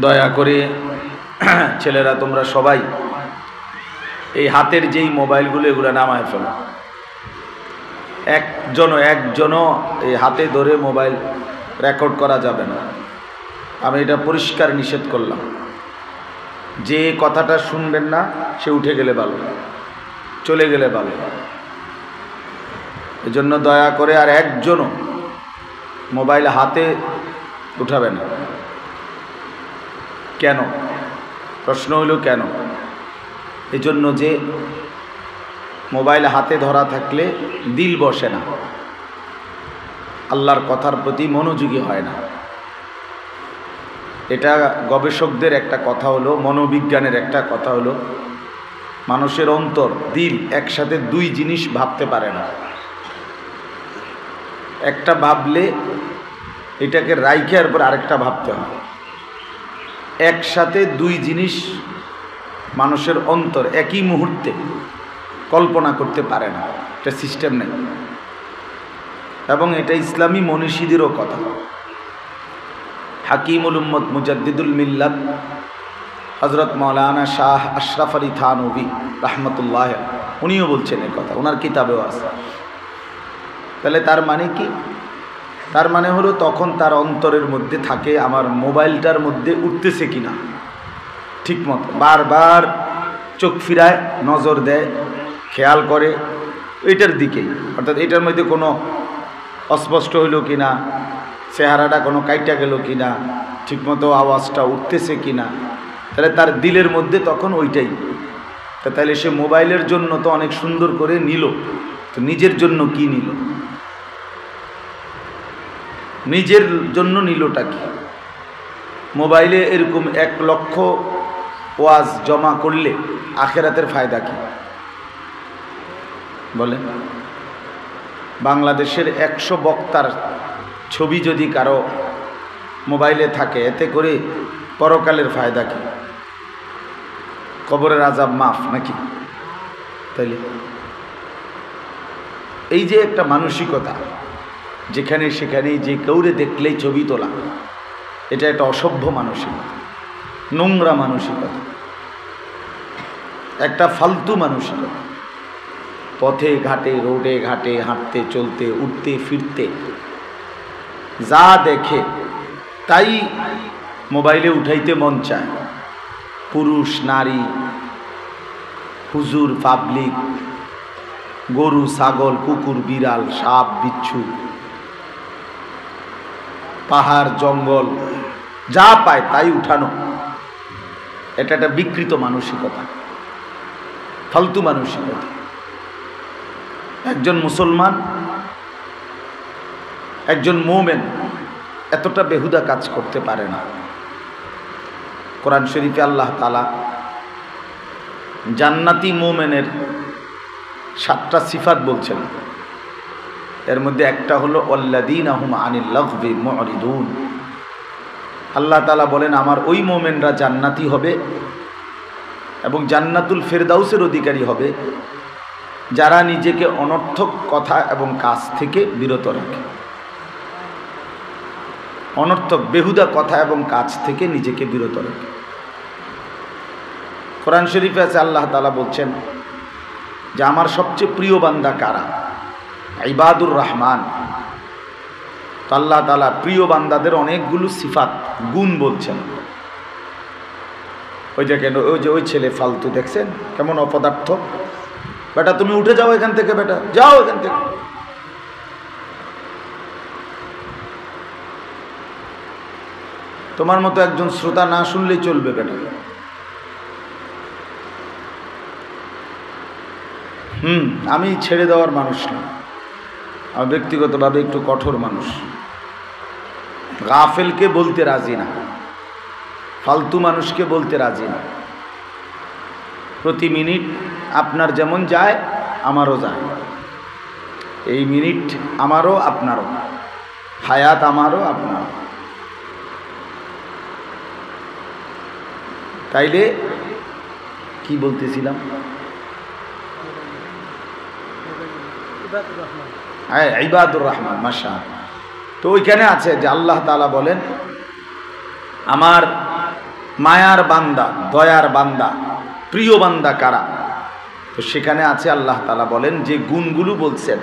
দয়া করে ছেলেরা তোমরা সবাই এই হাতের যেই মোবাইলগুলো এগুলো নামায় ফেলো। একজনও এই হাতে ধরে মোবাইল রেকর্ড করা যাবে না। আমি এটা পরিষ্কার নিষেধ করলাম। যে কথাটা শুনবেন না সে উঠে গেলে ভালো, চলে গেলে ভালো। এজন্য দয়া করে আর একজনও মোবাইল হাতে উঠাবে না। কেন? প্রশ্ন হইল কেন? এজন্য যে মোবাইল হাতে ধরা থাকলে দিল বসে না, আল্লাহর কথার প্রতি মনোযোগী হয় না। এটা গবেষকদের একটা কথা হলো, মনোবিজ্ঞানের একটা কথা হলো, মানুষের অন্তর দিল একসাথে দুই জিনিস ভাবতে পারে না। একটা ভাবলে এটাকে রাইখার পর আরেকটা ভাবতে হয়। একসাথে দুই জিনিস মানুষের অন্তর একই মুহূর্তে কল্পনা করতে পারে না, এটা সিস্টেম নেই। এবং এটা ইসলামী মনীষীদেরও কথা। হাকিমুল উম্মত মুজাদ্দিদুল মিল্লাত হযরত মাওলানা শাহ আশরাফ আলী থানভী রাহমাতুল্লাহ উনিও বলছেন এই কথা, ওনার কিতাবেও আছে। তাহলে তার মানে কি? তার মানে হলো তখন তার অন্তরের মধ্যে থাকে আমার মোবাইলটার মধ্যে উঠতেছে কিনা, ঠিক মতো বারবার চোখ ফিরায়, নজর দেয়, খেয়াল করে এটার দিকেই। অর্থাৎ এটার মধ্যে কোনো অস্পষ্ট হইল কিনা, চেহারাটা কোনো কাইটা গেল কিনা, ঠিকমতো আওয়াজটা উঠতেছে কিনা, তাহলে তার দিলের মধ্যে তখন ওইটাই। তাহলে সে মোবাইলের জন্য তো অনেক সুন্দর করে নিল, তো নিজের জন্য কি নিল? নিজের জন্য নিলটা কি? মোবাইলে এরকম 1 লক্ষ ওয়াজ জমা করলে আখেরাতের ফায়দা কি বলেন? বাংলাদেশের 100 বক্তার ছবি যদি কারো মোবাইলে থাকে, এতে করে পরকালের ফায়দা কি? কবরের আযাব মাফ নাকি? তাইলে এই যে একটা মানসিকতা, যেখানে সেখানেই যে কাউরে দেখলেই ছবি তোলা, এটা একটা অসভ্য মানসিকতা, নোংরা মানসিকতা, একটা ফালতু মানসিকতা। পথে ঘাটে, রোডে ঘাটে হাঁটতে চলতে, উঠতে ফিরতে যা দেখে তাই মোবাইলে উঠাইতে মন চায়। পুরুষ, নারী, হুজুর, পাবলিক, গরু, ছাগল, কুকুর, বিড়াল, সাপ, বিচ্ছু, পাহাড়, জঙ্গল, যা পায় তাই উঠানো। এটা একটা বিকৃত মানসিকতা, ফালতু মানসিকতা। একজন মুসলমান, একজন মুমিন এতটা বেহুদা কাজ করতে পারে না। কোরআন শরীফে আল্লাহ তাআলা জান্নাতি মুমিনের 7টা সিফাত বলছেন। এর মধ্যে একটা হলো আল্লাযীনা হুম আনিল লাগবি মুরিদুন। আল্লাহ তাআলা বলেন আমার ওই মুমিনরা জান্নাতি হবে এবং জান্নাতুল ফেরদাউসের অধিকারী হবে যারা নিজেকে অনর্থক কথা এবং কাজ থেকে বিরত রাখে। অনর্থক বেহুদা কথা এবং কাজ থেকে নিজেকে বিরত রাখে। কোরআন শরীফে আছে আল্লাহ তাআলা বলছেন যে আমার সবচেয়ে প্রিয় বান্দা কারা? ইবাদুর রহমান। তো আল্লাহ তাআলা প্রিয় বান্দাদের অনেকগুলো সিফাত, গুণ বলছেন। ওই যে কেন ওই যে ওই ছেলে ফালতু, দেখছেন কেমন অপদার্থ? বেটা তুমি উঠে যাও এখান থেকে, বেটা যাও এখান থেকে। তোমার মতো একজন শ্রোতা না শুনলেই চলবে বেটা। আমি ছেড়ে দেওয়ার মানুষ না, আমি ব্যক্তিগতভাবে একটু কঠোর মানুষ। গাফেলকে বলতে রাজি না, ফালতু মানুষকে বলতে রাজি না। প্রতি মিনিট আপনার যেমন যায় আমারও যায়, এই মিনিট আমারও আপনারও, হায়াত আমারও আপনারও। তাইলে কি বলতেছিলাম? হ্যাঁ, ইবাদুর রহমান, মাশাআল্লাহ। তো ওইখানে আছে যে আল্লাহ তাআলা বলেন আমার মায়ার বান্দা, দয়ার বান্দা, প্রিয় বান্দা কারা? তো সেখানে আছে আল্লাহ তাআলা বলেন যে গুণগুলো বলছেন,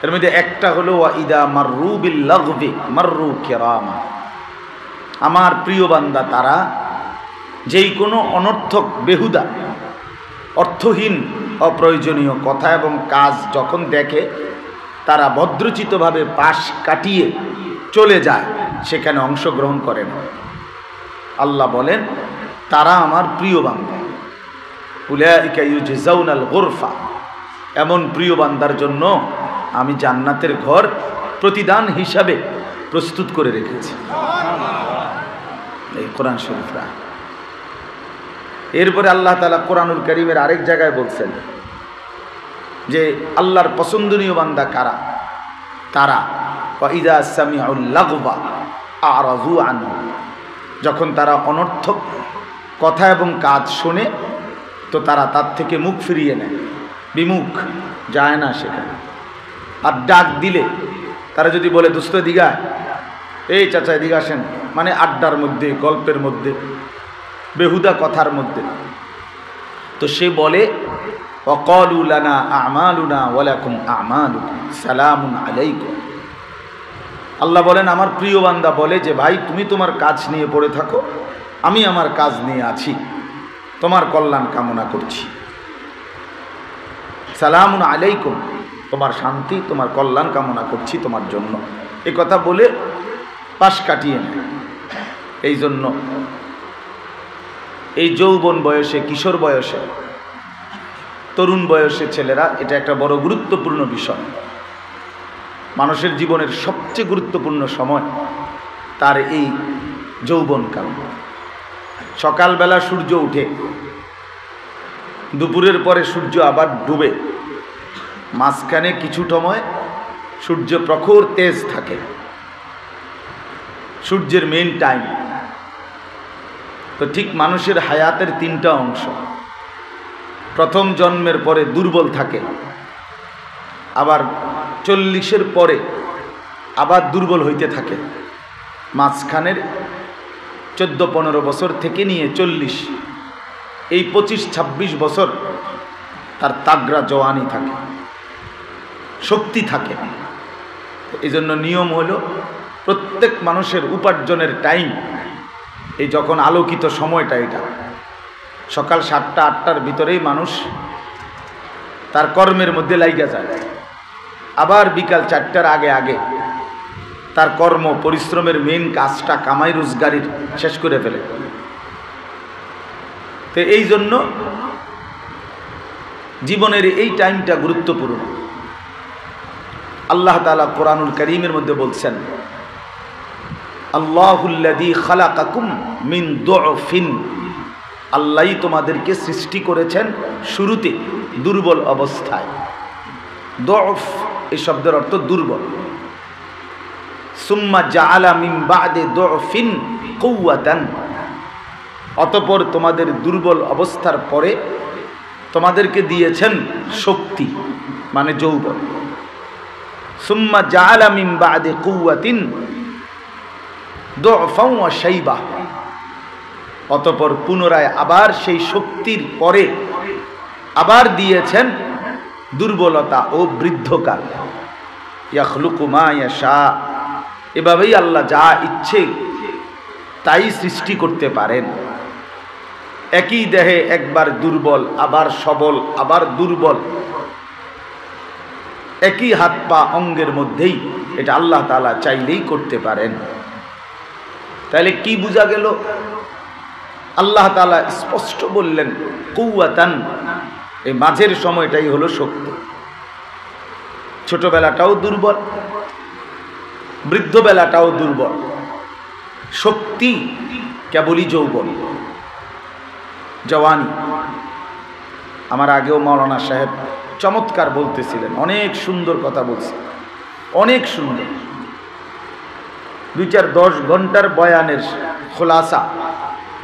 এর মধ্যে একটা হলো ওয়া ইদা মাররু বিল লাগবি মাররু কিরামা। আমার প্রিয় বান্দা তারা যেই কোনো অনর্থক, বেহুদা, অর্থহীন, অপ্রয়োজনীয় কথা এবং কাজ যখন দেখে তারা ভদ্রচিতভাবে পাশ কাটিয়ে চলে যায়, সেখানে অংশগ্রহণ করে না। আল্লাহ বলেন তারা আমার প্রিয় বান্দা। উলাইকা ইউজজাউনাল গুরফা, এমন প্রিয় বান্দার জন্য আমি জান্নাতের ঘর প্রতিদান হিসাবে প্রস্তুত করে রেখেছি। এই কোরআন শরীফরা। এরপরে আল্লাহ তাআলা কোরআনুল কারীমের আরেক জায়গায় বলছেন যে আল্লাহর পছন্দনীয় বান্দা কারা? তারা ওয়া ইযা সামিউল লাগবা আরাযু আনহু, যখন তারা অনর্থক কথা এবং কাজ শোনে তো তারা তার থেকে মুখ ফিরিয়ে নেয়, বিমুখ যায় না সেখানে। আর ডাক দিলে তারা যদি বলে দোস্ত দিঘা, এই চাচা এদিকে আসেন, মানে আড্ডার মধ্যে, গল্পের মধ্যে, বেহুদা কথার মধ্যে, তো সে বলে ওয়াকালু লানা আমালুনা ওয়া লাকুম আমালুকুম সালামুন আলাইকুম। আল্লাহ বলেন আমার প্রিয় বান্দা বলে যে ভাই তুমি তোমার কাজ নিয়ে পড়ে থাকো, আমি আমার কাজ নিয়ে আছি, তোমার কল্যাণ কামনা করছি। সালামুন আলাইকুম, তোমার শান্তি, তোমার কল্যাণ কামনা করছি তোমার জন্য, এই কথা বলে পাশ কাটিয়ে নেয়। এই জন্য এই যৌবন বয়সে, কিশোর বয়সে, তরুণ বয়সে ছেলেরা, এটা একটা বড় গুরুত্বপূর্ণ বিষয়। মানুষের জীবনের সবচেয়ে গুরুত্বপূর্ণ সময় তার এই যৌবনকাল। সকালবেলা সূর্য উঠে, দুপুরের পরে সূর্য আবার ডুবে, মাঝখানে কিছু সময় সূর্য প্রখর তেজ থাকে, সূর্যের মেইন টাইম। তো ঠিক মানুষের হায়াতের তিনটা অংশ। প্রথম জন্মের পরে দুর্বল থাকে, আবার 40-এর পরে আবার দুর্বল হইতে থাকে, মাঝখানের 14-15 বছর থেকে নিয়ে 40, এই 25-26 বছর তার তাগড়া জওয়ানি থাকে, শক্তি থাকে। এই জন্য নিয়ম হলো প্রত্যেক মানুষের উপার্জনের টাইম এই যখন আলোকিত সময়টা, এটা সকাল 7টা-8টার ভিতরেই মানুষ তার কর্মের মধ্যে লাইগা যায়, আবার বিকাল 4টার আগে আগে তার কর্ম পরিশ্রমের মেইন কাজটা, কামাই রোজগারির শেষ করে ফেলে। তো এই জন্য জীবনের এই টাইমটা গুরুত্বপূর্ণ। আল্লাহ তাআলা কোরআনুল কারীমের মধ্যে বলছেন আল্লাহুল্লাযী খালাকাকুম মিন দুআফিন, আল্লাহই তোমাদেরকে সৃষ্টি করেছেন শুরুতে দুর্বল অবস্থায়। দুআফ এই শব্দের অর্থ দুর্বল। সুম্মা জাআলা মিন বা'দি দুআফিন কুওয়াতান, অতঃপর তোমাদের দুর্বল অবস্থার পরে তোমাদেরকে দিয়েছেন শক্তি, মানে যৌবন। সুম্মা জাআলা মিন বা'দি কুওয়াতিন দুআফান ওয়া শাইবা, অতঃপর পুনরায় আবার সেই শক্তির পরে আবার দিয়েছেন দুর্বলতা ও বৃদ্ধকাল। ইয়াখলুকু মা ইয়াশা, এভাবেই আল্লাহ যা ইচ্ছে তাই সৃষ্টি করতে পারেন। একই দেহে একবার দুর্বল, আবার সবল, আবার দুর্বল, একই হাত পা অঙ্গের মধ্যেই এটা আল্লাহ তাআলা চাইলেই করতে পারেন। তাহলে কি বোঝা গেল? আল্লাহ তাআলা স্পষ্ট বললেন কুওয়াতান, এই মাঝের সময়টাই হলো শক্তি। ছোটবেলাটাও দুর্বল, বৃদ্ধবেলাটাও দুর্বল, শক্তি কেবলই যৌবন, জওয়ানি। আমার আগেও মাওলানা সাহেব চমৎকার বলতেছিলেন, অনেক সুন্দর কথা বলছে, অনেক সুন্দর। 2-4-10 ঘন্টার বয়ানের খোলাসা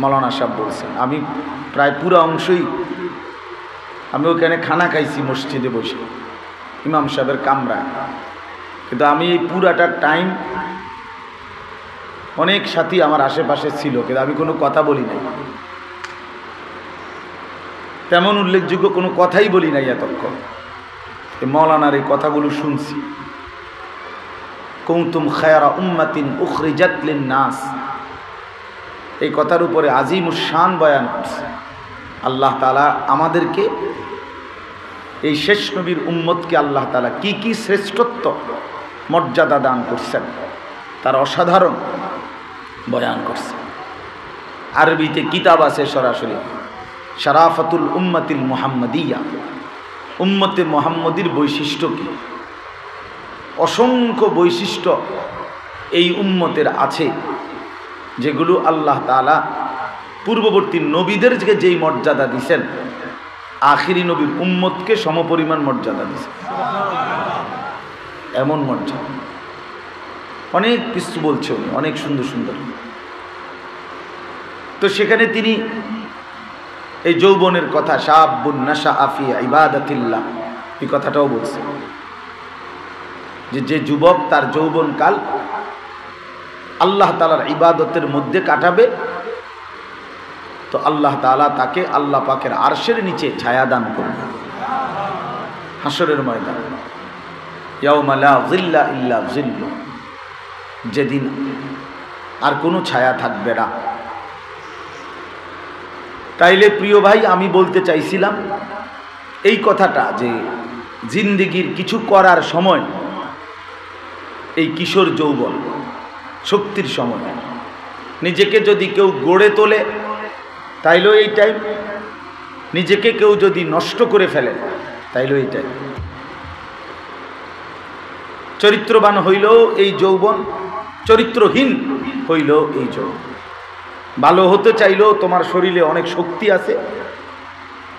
মাওলানা সাহেব বলছেন। আমি প্রায় পুরো অংশই, আমি ওখানে খানা খাইছি মসজিদে বসে ইমাম সাহেবের কামরায়, কিন্তু আমি এই পুরাটা টাইম অনেক সাথী আমার আশেপাশে ছিল, কিন্তু আমি কোনো কথা বলি নাই, তেমন উল্লেখযোগ্য কোনো কথাই বলি নাই এতক্ষণ। এই মৌলানার এই কথাগুলো শুনছি। কুনতুম খায়রা উম্মাতিন উখরিজাত লিন-নাস, এই কথার উপরে আজিমুশ শান বয়ান করছে। আল্লাহ তাআলা আমাদেরকে, এই শেষ নবীর উম্মতকে আল্লাহ তাআলা কি কি শ্রেষ্ঠত্ব মর্যাদা দান করছেন তার অসাধারণ বয়ান করছে। আরবিতে কিতাব আছে সরাসরি, শারাফাতুল উম্মাতিল মুহাম্মাদিয়া, উম্মতে মুহাম্মদীর বৈশিষ্ট্য কি। অসংখ্য বৈশিষ্ট্য এই উম্মতের আছে, যেগুলো আল্লাহ তাআলা পূর্ববর্তী নবীদেরকে যেই মর্যাদা দিয়েছেন, আখিরি নবীর উম্মতকে সমপরিমাণ মর্যাদা দিয়েছেন। এমন মর্যাদা, অনেক কিছু বলছে উনি, অনেক সুন্দর সুন্দর। তো সেখানে তিনি এই যৌবনের কথা, শাবুন নাশাআ ফি ইবাদাতিল্লাহ, এই কথাটাও বলছে যে যুবক তার যৌবনকাল আল্লাহ তাআলার ইবাদতের মধ্যে কাটাবে, তো আল্লাহ তাআলা তাকে আল্লাহ পাকের আরশের নিচে ছায়া দান করবে হাসরের ময়দান। ইয়াউমা লা যিল্লা ইল্লা যিল্লু, যেদিন আর কোনো ছায়া থাকবে না। তাইলে প্রিয় ভাই, আমি বলতে চাইছিলাম এই কথাটা যে জিন্দেগির কিছু করার সময় এই কিশোর যৌবন শক্তির সময়, নিজেকে যদি কেউ গড়ে তোলে তাইলেও এই টাইম, নিজেকে কেউ যদি নষ্ট করে ফেলে তাইলেও এই টাইম। চরিত্রবান হইলেও এই যৌবন, চরিত্রহীন হইলেও এই যৌবন। ভালো হতে চাইলেও তোমার শরীরে অনেক শক্তি আছে,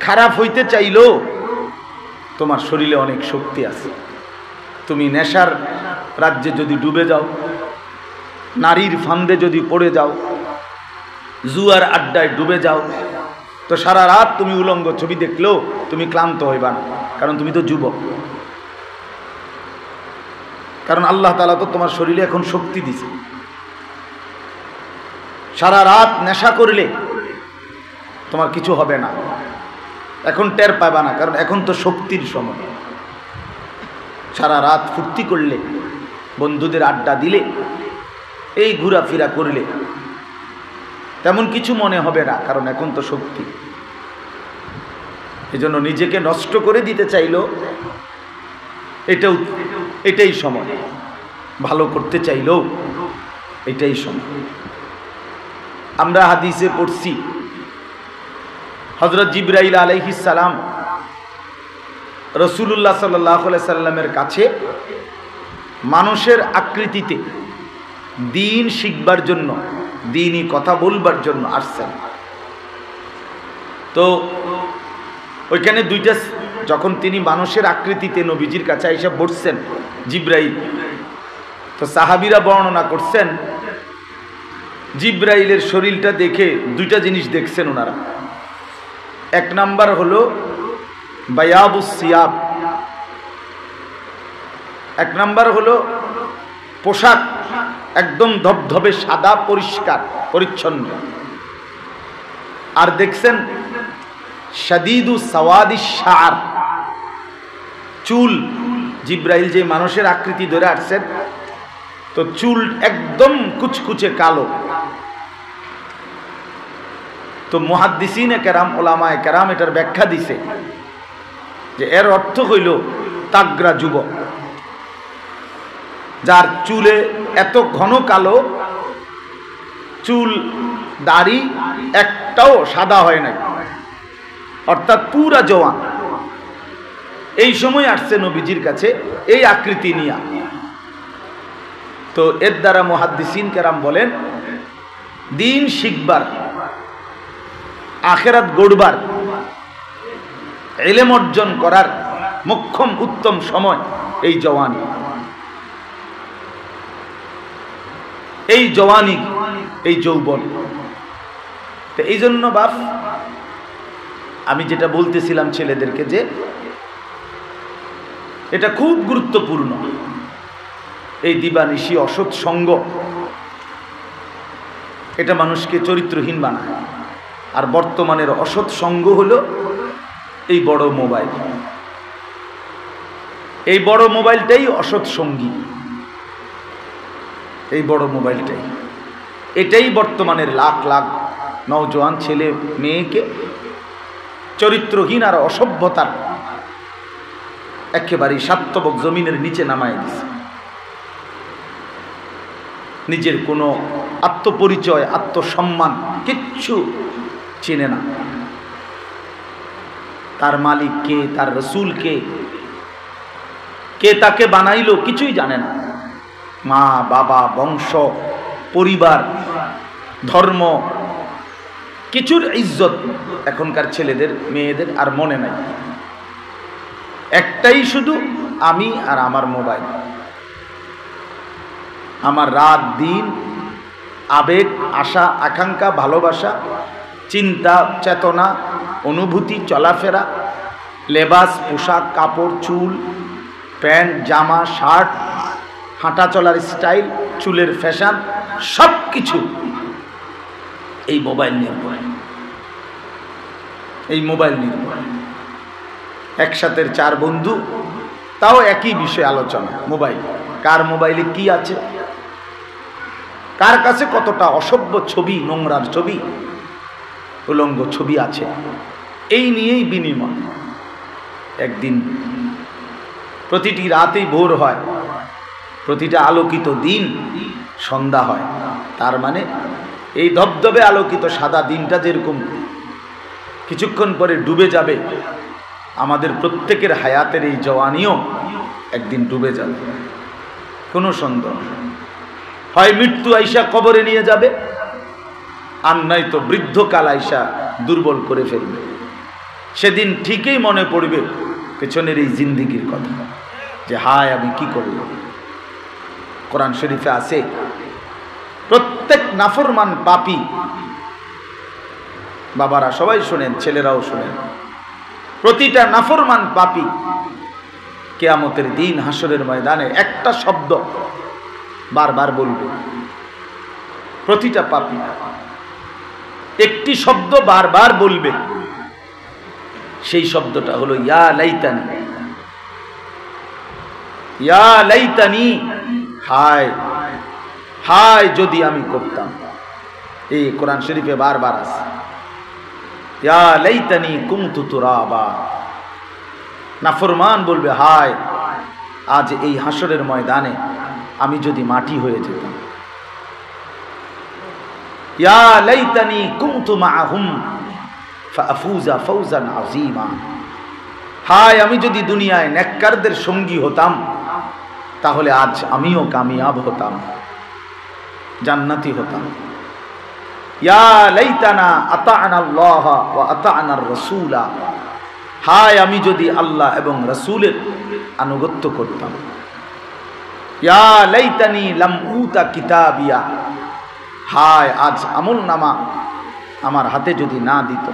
খারাপ হইতে চাইলেও তোমার শরীরে অনেক শক্তি আছে। তুমি নেশার রাজ্যে যদি ডুবে যাও, নারীর ফান্দে যদি পড়ে যাও, জুয়ার আড্ডায় ডুবে যাও, তো সারা রাত তুমি উলঙ্গ ছবি দেখলেও তুমি ক্লান্ত হইবা না, কারণ তুমি তো যুবক। কারণ আল্লাহ তাআলা তো তোমার শরীরে এখন শক্তি দিছে। সারা রাত নেশা করলে তোমার কিছু হবে না, এখন টের পাবা না, কারণ এখন তো শক্তির সময়। সারা রাত ফুর্তি করলে, বন্ধুদের আড্ডা দিলে, এই ঘোরাফেরা করলে তেমন কিছু মনে হবে না, কারণ এখন তো শক্তি। এজন্য নিজেকে নষ্ট করে দিতে চাইলেও এটাই সময়, ভালো করতে চাইলেও এটাই সময়। আমরা হাদিসে পড়ছি হযরত জিবরাইল আলাইহিস সালাম রাসূলুল্লাহ সাল্লাল্লাহু আলাইহি সাল্লামের কাছে মানুষের আকৃতিতে দ্বীন শিখবার জন্য, দ্বীনি কথা বলবার জন্য আসছেন। তো ওইখানে দুইটা, যখন তিনি মানুষের আকৃতিতে নবীজির কাছে এসে বসছেন জিবরাইল, তো সাহাবীরা বর্ণনা করছেন জিবরাইলের শরীরটা দেখে দুইটা জিনিস দেখছেন ওনারা। এক নাম্বার হলো বায়াবুস সিয়াব, এক নাম্বার হলো পোশাক একদম ধবধবে সাদা, পরিষ্কার পরিচ্ছন্ন। আর দেখছেন শাদীদু সাওয়াদিস শাআর, চুল, জিবরাইল যে মানুষের আকৃতি ধরে আসছেন, তো চুল একদম কুচকুচে কালো। তো মুহাদ্দিসিনে কেরাম, ওলামায়ে কেরাম এটার ব্যাখ্যা দিছে যে এর অর্থ হইল তাগরা যুবক, যার চুলে এত ঘন কালো, চুল দাড়ি একটাও সাদা হয় নাই, অর্থাৎ পুরা জওয়ান। এই সময় আসছে নবীজির কাছে এই আকৃতি নিয়া। তো এর দ্বারা মুহাদ্দিসিন কেরাম বলেন দ্বীন শিখবার, আখিরাত গড়বার, ইলম অর্জন করার মোক্ষম উত্তম সময় এই জওয়ানি। এই জওয়ানি, এই যৌবন। তো এই জন্য বাপ, আমি যেটা বলতেছিলাম ছেলেদেরকে, যে এটা খুব গুরুত্বপূর্ণ, এই দিবানিশি অসৎ সঙ্গ এটা মানুষকে চরিত্রহীন বানায়। আর বর্তমানের অসৎ সঙ্গ হলো এই বড় মোবাইল। এই বড় মোবাইলটাই অসৎ সঙ্গী, এই বড় মোবাইলটাই। এটাই বর্তমানের লাখ লাখ নওজোয়ান ছেলে মেয়েকে চরিত্রহীন আর অসভ্যতার একেবারেই স্বার্থবক জমিনের নিচে নামায় দিছে। নিজের কোনো আত্মপরিচয়, আত্মসম্মান কিচ্ছু চিনে না। তার মালিক কে, তার রসুল কে, কে তাকে বানাইলো কিছুই জানে না। মা বাবা, বংশ, পরিবার, ধর্ম, কিছুর ইজ্জত এখনকার ছেলেদের মেয়েদের আর মনে নাই। একটাই শুধু আমি আর আমার মোবাইল। আমার রাত দিন আবেগ, আশা, আকাঙ্ক্ষা, ভালোবাসা, চিন্তা, চেতনা, অনুভূতি, চলাফেরা, লেবাস, পোশাক, কাপড়, চুল, প্যান্ট, জামা, শার্ট, হাঁটা চলার স্টাইল, চুলের ফ্যাশন, সব কিছু এই মোবাইল নির্ভর। এই মোবাইল নির্ভর। একসাথে 4 বন্ধু, তাও একই বিষয়ে আলোচনা, মোবাইল। কার মোবাইলে কি আছে, কার কাছে কতটা অসভ্য ছবি, নোংরার ছবি, উলঙ্গ ছবি আছে, এই নিয়েই বিনিময়। একদিন প্রতিটি রাতেই ভোর হয়, প্রতিটা আলোকিত দিন সন্ধ্যা হয়। তার মানে এই ধবধবে আলোকিত সাদা দিনটা যেরকম কিছুক্ষণ পরে ডুবে যাবে, আমাদের প্রত্যেকের হায়াতের এই জওয়ানিও একদিন ডুবে যাবে, কোনো সন্দেহ। হয় মৃত্যু আইসা কবরে নিয়ে যাবে, আর নয়তো বৃদ্ধকাল আইসা দুর্বল করে ফেলবে। সেদিন ঠিকই মনে পড়বে পেছনের এই জিন্দিগির কথা, যে হায় আমি কি করলাম। কোরআন শরীফে আছে, প্রত্যেক নাফরমান পাপী, বাবারা সবাই শোনেন, ছেলেরাও শোনেন, প্রতিটা নাফরমান পাপী কিয়ামতের দিন হাসরের ময়দানে একটা শব্দ বারবার বলবে। প্রতিটা পাপী একটি শব্দ বারবার বলবে, সেই শব্দটা হলো ইয়া লাইতানি, ইয়া লাইতানি, হায় হায় যদি আমি করতাম। এই কোরআন শরীফে বারবার আছে, ইয়া লাইতানি কুনতু তুরাবা। নাফরমান বলবে, হায় আজ এই হাসরের ময়দানে আমি যদি মাটি হয়ে যেতাম। ইয়া লাইতানি কুনতু মাআহুম ফাআফুজা ফাওজান আযীমা। হায় আমি যদি দুনিয়ায় নেককারদের সঙ্গী হতাম, তাহলে আজ আমিও কামিয়াব হতাম, জান্নাতি হতাম। ইয়া লাইতানা আতা'না আল্লাহ ওয়া আতা'না আর-রাসূলা। হায় আমি যদি আল্লাহ এবং রাসূলের আনুগত্য করতাম। ইয়া লাইতানি লাম উতা কিতাবিয়া। হায় আজ আমলনামা আমার হাতে যদি না দিত।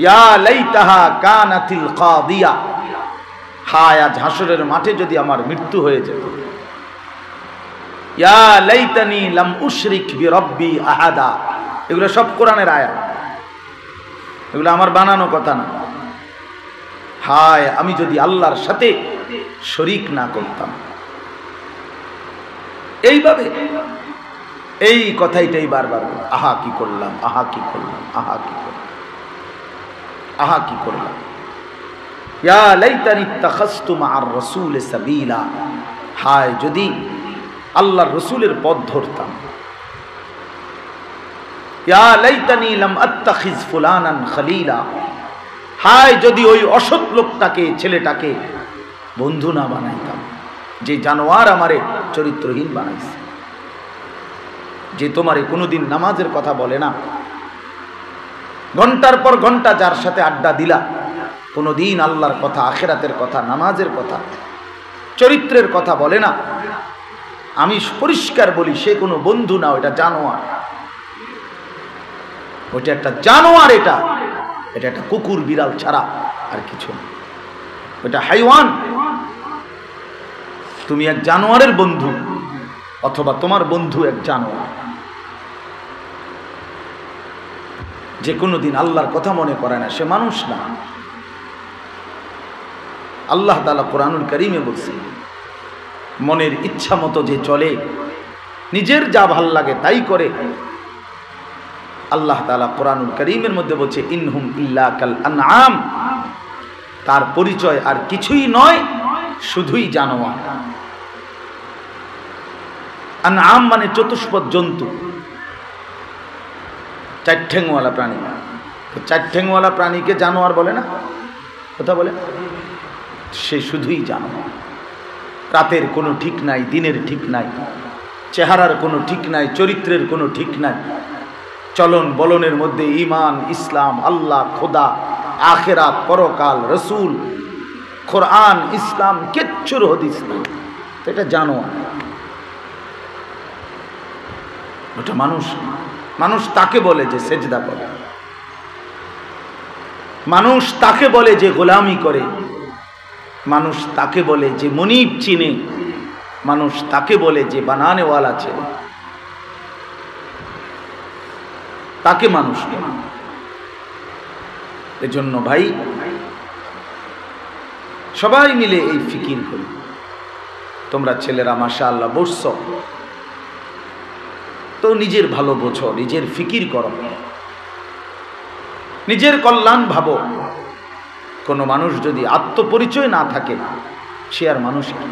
ইয়া লাইতাহা কানাতিল কাদিয়া। হায় আজ হাসরের মাঠে যদি আমার মৃত্যু হয়ে যেত। ইয়া লাইতানি লাম উশরিক বিরব্বি আহাদা। এগুলো সব কোরআনের আয়াত, এগুলো আমার বানানো কথা না। হায় আমি যদি আল্লাহর সাথে শরীক না করতাম। এইভাবে এই কথাইটাই বারবার, আহা কি করলাম, আহা কি করলাম, আহা কি করলাম, আহা কি করলাম। ইয়া লাইতানি ইত্তাখাযতু মা'আর রাসূল সাবিলা। হায় যদি আল্লাহর রাসূলের পথ ধরতাম। ইয়া লাইতানি লাম আত্তাখিজ ফুলানান খলিলা। হায় যদি ওই অসৎ লোকটাকে, ছেলেটাকে বন্ধু না বানাইতাম, যে জানোয়ার আমারে চরিত্রহীন বানাইছে, যে তোমারে কোনোদিন নামাজের কথা বলে না, ঘন্টার পর ঘন্টা যার সাথে আড্ডা দিলা, কোনোদিন আল্লাহর কথা, আখিরাতের কথা, নামাজের কথা, চরিত্রের কথা বলে না। আমি পরিষ্কার বলি, সে কোনো বন্ধু না, ওটা জানোয়ার। ওটা একটা জানোয়ার, এটা এটা একটা কুকুর বিড়াল ছাড়া আর কিছু না। ওটা হাইওয়ান। তুমি এক জানোয়ারের বন্ধু, অথবা তোমার বন্ধু এক জানোয়ার। যে কোনো দিন আল্লাহর কথা মনে করে না, সে মানুষ না। আল্লাহ তাআলা কোরআনুল কারীমে বলছেন, মনের ইচ্ছা মতো যে চলে, নিজের যা ভাল লাগে তাই করে, আল্লাহ তাআলা কোরআনুল কারীমের মধ্যে বলছে ইনহুম ইল্লা কাল আনআম, তার পরিচয় আর কিছুই নয়, শুধুই জানোয়ার। আনআম মানে চতুষ্পদ জন্তু, চার ঠ্যাংওয়ালা প্রাণী। চার ঠ্যাংওয়ালা প্রাণীকে জানোয়ার বলে না, কথা বলে, সে শুধুই জানোয়ার। রাতের কোনো ঠিক নাই, দিনের ঠিক নাই, চেহারার কোনো ঠিক নাই, চরিত্রের কোনো ঠিক নাই, চলন বলনের মধ্যে ঈমান, ইসলাম, আল্লাহ, খোদা, আখিরাত, পরকাল, রসুল, কোরআন, ইসলাম কিচ্ছুর হদিস নাই, এটা জানোয়ার। ওটা মানুষ। মানুষ তাকে বলে যে সেজদা করে, মানুষ তাকে বলে যে গোলামি করে, মানুষ তাকে বলে যে মনিব চিনে, মানুষ তাকে বলে যে বানানেওয়ালা ছেলে, তাকে মানুষ। এজন্য ভাই সবাই মিলে এই ফিকির করি। তোমরা ছেলেরা মাশাআল্লাহ বসছ তো নিজের ভালো বোঝো, নিজের ফিকির করো, নিজের কল্যাণ ভাবো। কোনো মানুষ যদি আত্মপরিচয় না থাকে, সে আর মানুষ কি?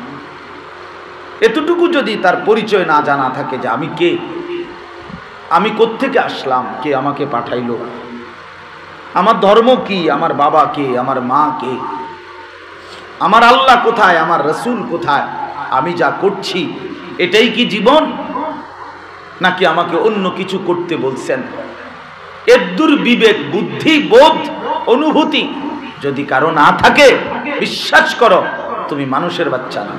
এতটুকু যদি তার পরিচয় না জানা থাকে যে আমি কে, আমি কোত্থেকে আসলাম, কে আমাকে পাঠাইলো, আমার ধর্ম কি, আমার বাবা কে, আমার মা কে, আমার আল্লাহ কোথায়, আমার রসুল কোথায়, আমি যা করছি এটাই কি জীবন, নাকি আমাকে অন্য কিছু করতে বলছেন, এদ্দুর বিবেক, বুদ্ধি, বোধ, অনুভূতি যদি কারো না থাকে, বিশ্বাস করো তুমি মানুষের বাচ্চা না,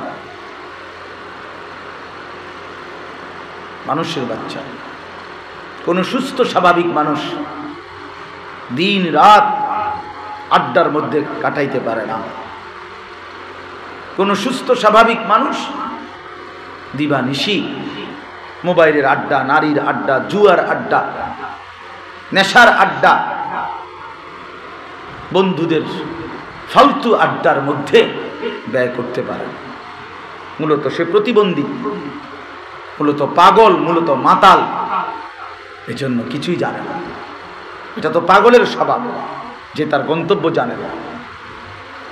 মানুষের বাচ্চা। কোন সুস্থ স্বাভাবিক মানুষ দিন রাত আড্ডার মধ্যে কাটাইতে পারে না। কোন সুস্থ স্বাভাবিক মানুষ দিবানিশি মোবাইলের আড্ডা, নারীর আড্ডা, জুয়ার আড্ডা, নেশার আড্ডা, বন্ধুদের ফালতু আড্ডার মধ্যে ব্যয় করতে পারে। মূলত সে প্রতিবন্ধী, মূলত পাগল, মূলত মাতাল, এজন্য কিছুই জানে না। এটা তো পাগলের স্বভাব যে তার গন্তব্য জানে না।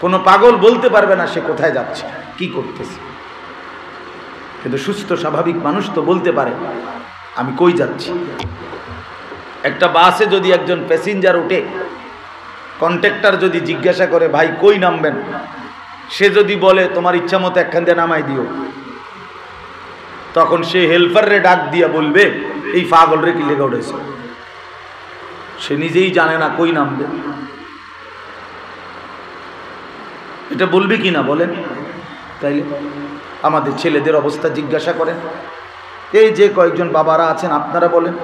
কোনো পাগল বলতে পারবে না সে কোথায় যাচ্ছে, কি করতেছে, কিন্তু সুস্থ স্বাভাবিক মানুষ তো বলতে পারে আমি কই যাচ্ছি। একটা বাসে যদি একজন প্যাসেঞ্জার উঠে, কন্ট্রাক্টর যদি জিজ্ঞাসা করে ভাই কই নামবেন, সে যদি বলে তোমার ইচ্ছা মতো একখান দিয়ে নামাই দিও, তখন সে হেল্পাররে ডাক দিয়া বলবে এই পাগল রে কি লেগে উঠেছে, সে নিজেই জানে না কই নামবে। এটা বলবে কি না বলেন? তাইলে আমাদের ছেলেদের অবস্থা জিজ্ঞাসা করেন। এই যে কয়েকজন বাবারা আছেন আপনারা বলেন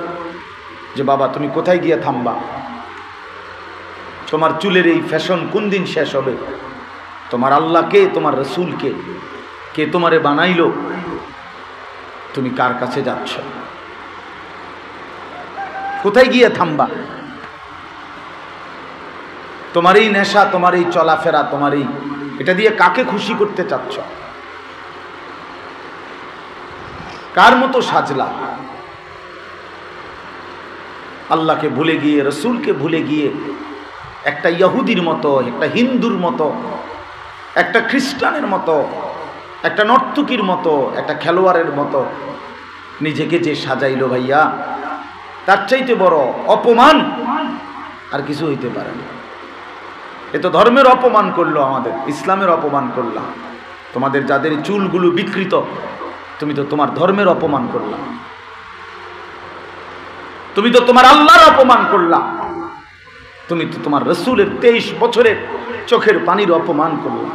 যে বাবা তুমি কোথায় গিয়ে থামবা, তোমার চুলের এই ফ্যাশন কোন দিন শেষ হবে, তোমার আল্লাহ কে, তোমার রসুল কে, কে তোমারে বানাইলো, তুমি কার কাছে যাচ্ছ, কোথায় গিয়ে থামবা? তোমার এই নেশা, তোমার এই চলাফেরা, তোমার এই এটা দিয়ে কাকে খুশি করতে চাচ্ছ, কার মতো সাজলা? আল্লাহকে ভুলে গিয়ে, রসুলকে ভুলে গিয়ে একটা ইহুদির মতো, একটা হিন্দুর মতো, একটা খ্রিস্টানের মতো, একটা নর্তকীর মতো, একটা খেলোয়াড়ের মতো নিজেকে যে সাজাইলো ভাইয়া, তার চাইতে বড় অপমান আর কিছু হইতে পারে না। এ তো ধর্মের অপমান করলো, আমাদের ইসলামের অপমান করলাম। তোমাদের যাদের চুলগুলো বিকৃত, তুমি তো তোমার ধর্মের অপমান করলা, তুমি তো তোমার আল্লাহর অপমান করলা, তুমি তো তোমার রসুলের 23 বছরের চোখের পানির অপমান করলা।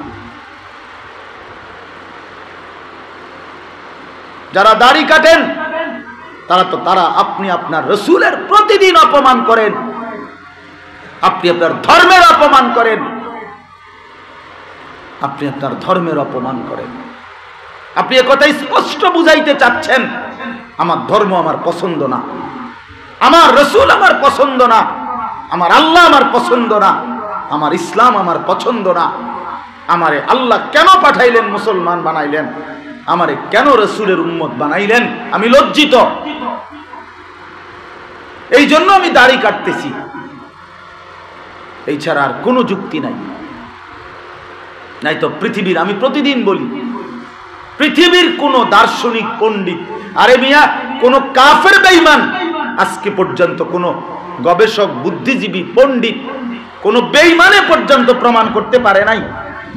যারা দাড়ি কাটেন তারা আপনি আপনার রসুলের প্রতিদিন অপমান করেন, আপনি আপনার ধর্মের অপমান করেন, আপনি আপনার ধর্মের অপমান করেন। আপনি একথা স্পষ্ট বুঝাইতে চাচ্ছেন আমার ধর্ম আমার পছন্দ না, আমার রসুল আমার পছন্দ না, আমার আল্লাহ আমার পছন্দ না, আমার ইসলাম আমার পছন্দ না, আমারে আল্লাহ কেন পাঠাইলেন, মুসলমান বানাইলেন, আমারে কেন রাসূলের উম্মত বানাইলেন, আমি লজ্জিত। এই জন্য আমি দাড়ি কাটতেছি, এই ছাড়া আর কোনো যুক্তি নাই। নাই তো পৃথিবীর, আমি প্রতিদিন বলি, পৃথিবীর কোন দার্শনিক পণ্ডিত, আরে মিয়া কোন কাফের বেঈমান, আজকে পর্যন্ত কোন গবেষক, বুদ্ধিজীবী, পণ্ডিত, কোন বেঈমানে পর্যন্ত প্রমাণ করতে পারে নাই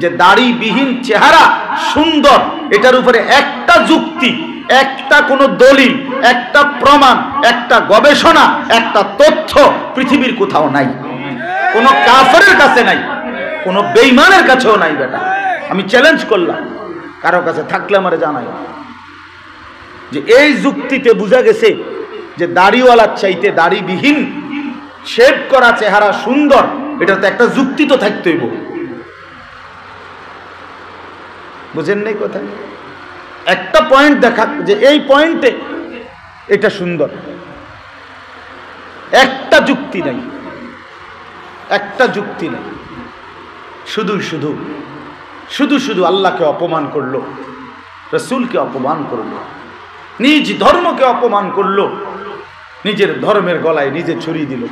যে দাড়িবিহীন চেহারা সুন্দর। এটার উপরে একটা যুক্তি, একটা কোন দলিল, একটা প্রমাণ, একটা গবেষণা, একটা তথ্য পৃথিবীর কোথাও নাই, কোন কাফেরের কাছে নাই, কোন বেঈমানের কাছেও নাই। বেটা আমি চ্যালেঞ্জ করলাম, কারো কাছে থাকলে আমারে জানাই যে এই যুক্তিতে বোঝা গেছে যে দাড়িওয়ালার চাইতে দাড়িবিহীন শেভ করা চেহারা সুন্দর। এটা তো একটা যুক্তি তো থাকতে হইব, বুঝেন নাই কথা? একটা পয়েন্ট দেখা যে এই পয়েন্টে এটা সুন্দর, একটা যুক্তি নাই, একটা যুক্তি নাই। শুধু শুধু শুধু শুধু আল্লাহকে অপমান করলো, রাসূলকে অপমান করলো, নিজ ধর্মকে অপমান করলো, নিজের ধর্মের গলায় নিজে ছুরি দিল,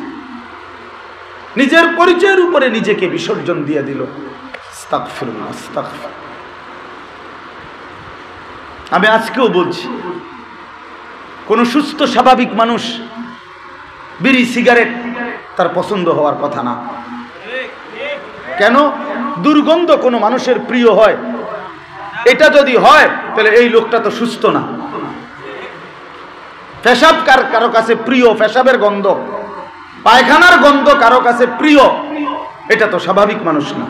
নিজের পরিচয়ের উপরে নিজেকে বিসর্জন দিয়ে দিল। আস্তাগফিরুল্লাহ, আস্তাগফিরুল্লাহ। আমি আজকেও বলছি, কোন সুস্থ স্বাভাবিক মানুষ বিড়ি সিগারেট তার পছন্দ হওয়ার কথা না। কেন? দুর্গন্ধ কোনো মানুষের প্রিয় হয়? এটা যদি হয় তাহলে এই লোকটা তো সুস্থ না। পেশাব কারো কাছে প্রিয়, পেশাবের গন্ধ, পায়খানার গন্ধ কারো কাছে প্রিয়, এটা তো স্বাভাবিক মানুষ না।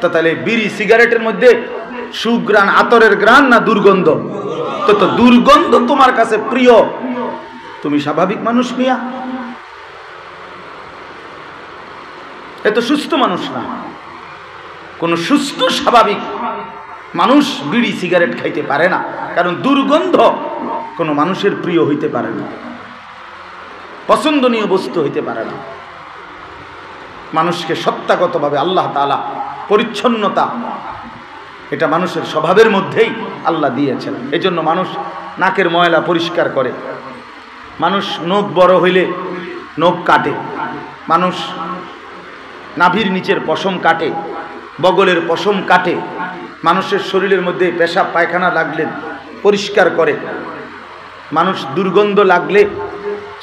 তো তাহলে বিড়ি সিগারেটের মধ্যে সুগ্রাণ, আতরের গ্রাণ না দুর্গন্ধ? তো দুর্গন্ধ তোমার কাছে প্রিয়, তুমি স্বাভাবিক মানুষ মিয়া? এ তো সুস্থ মানুষ না। কোন সুস্থ স্বাভাবিক মানুষ বিড়ি সিগারেট খাইতে পারে না, কারণ দুর্গন্ধ কোনো মানুষের প্রিয় হইতে পারে না, পছন্দনীয় বস্তু হইতে পারে না। মানুষকে সত্তাগতভাবে আল্লাহ তাআলা পরিচ্ছন্নতা, এটা মানুষের স্বভাবের মধ্যেই আল্লাহ দিয়েছেন। এই জন্য মানুষ নাকের ময়লা পরিষ্কার করে, মানুষ নখ বড় হইলে নখ কাটে, মানুষ নাভির নিচের পশম কাটে, বগলের পশম কাটে, মানুষের শরীরের মধ্যে পেশাব পায়খানা লাগলে পরিষ্কার করে, মানুষ দুর্গন্ধ লাগলে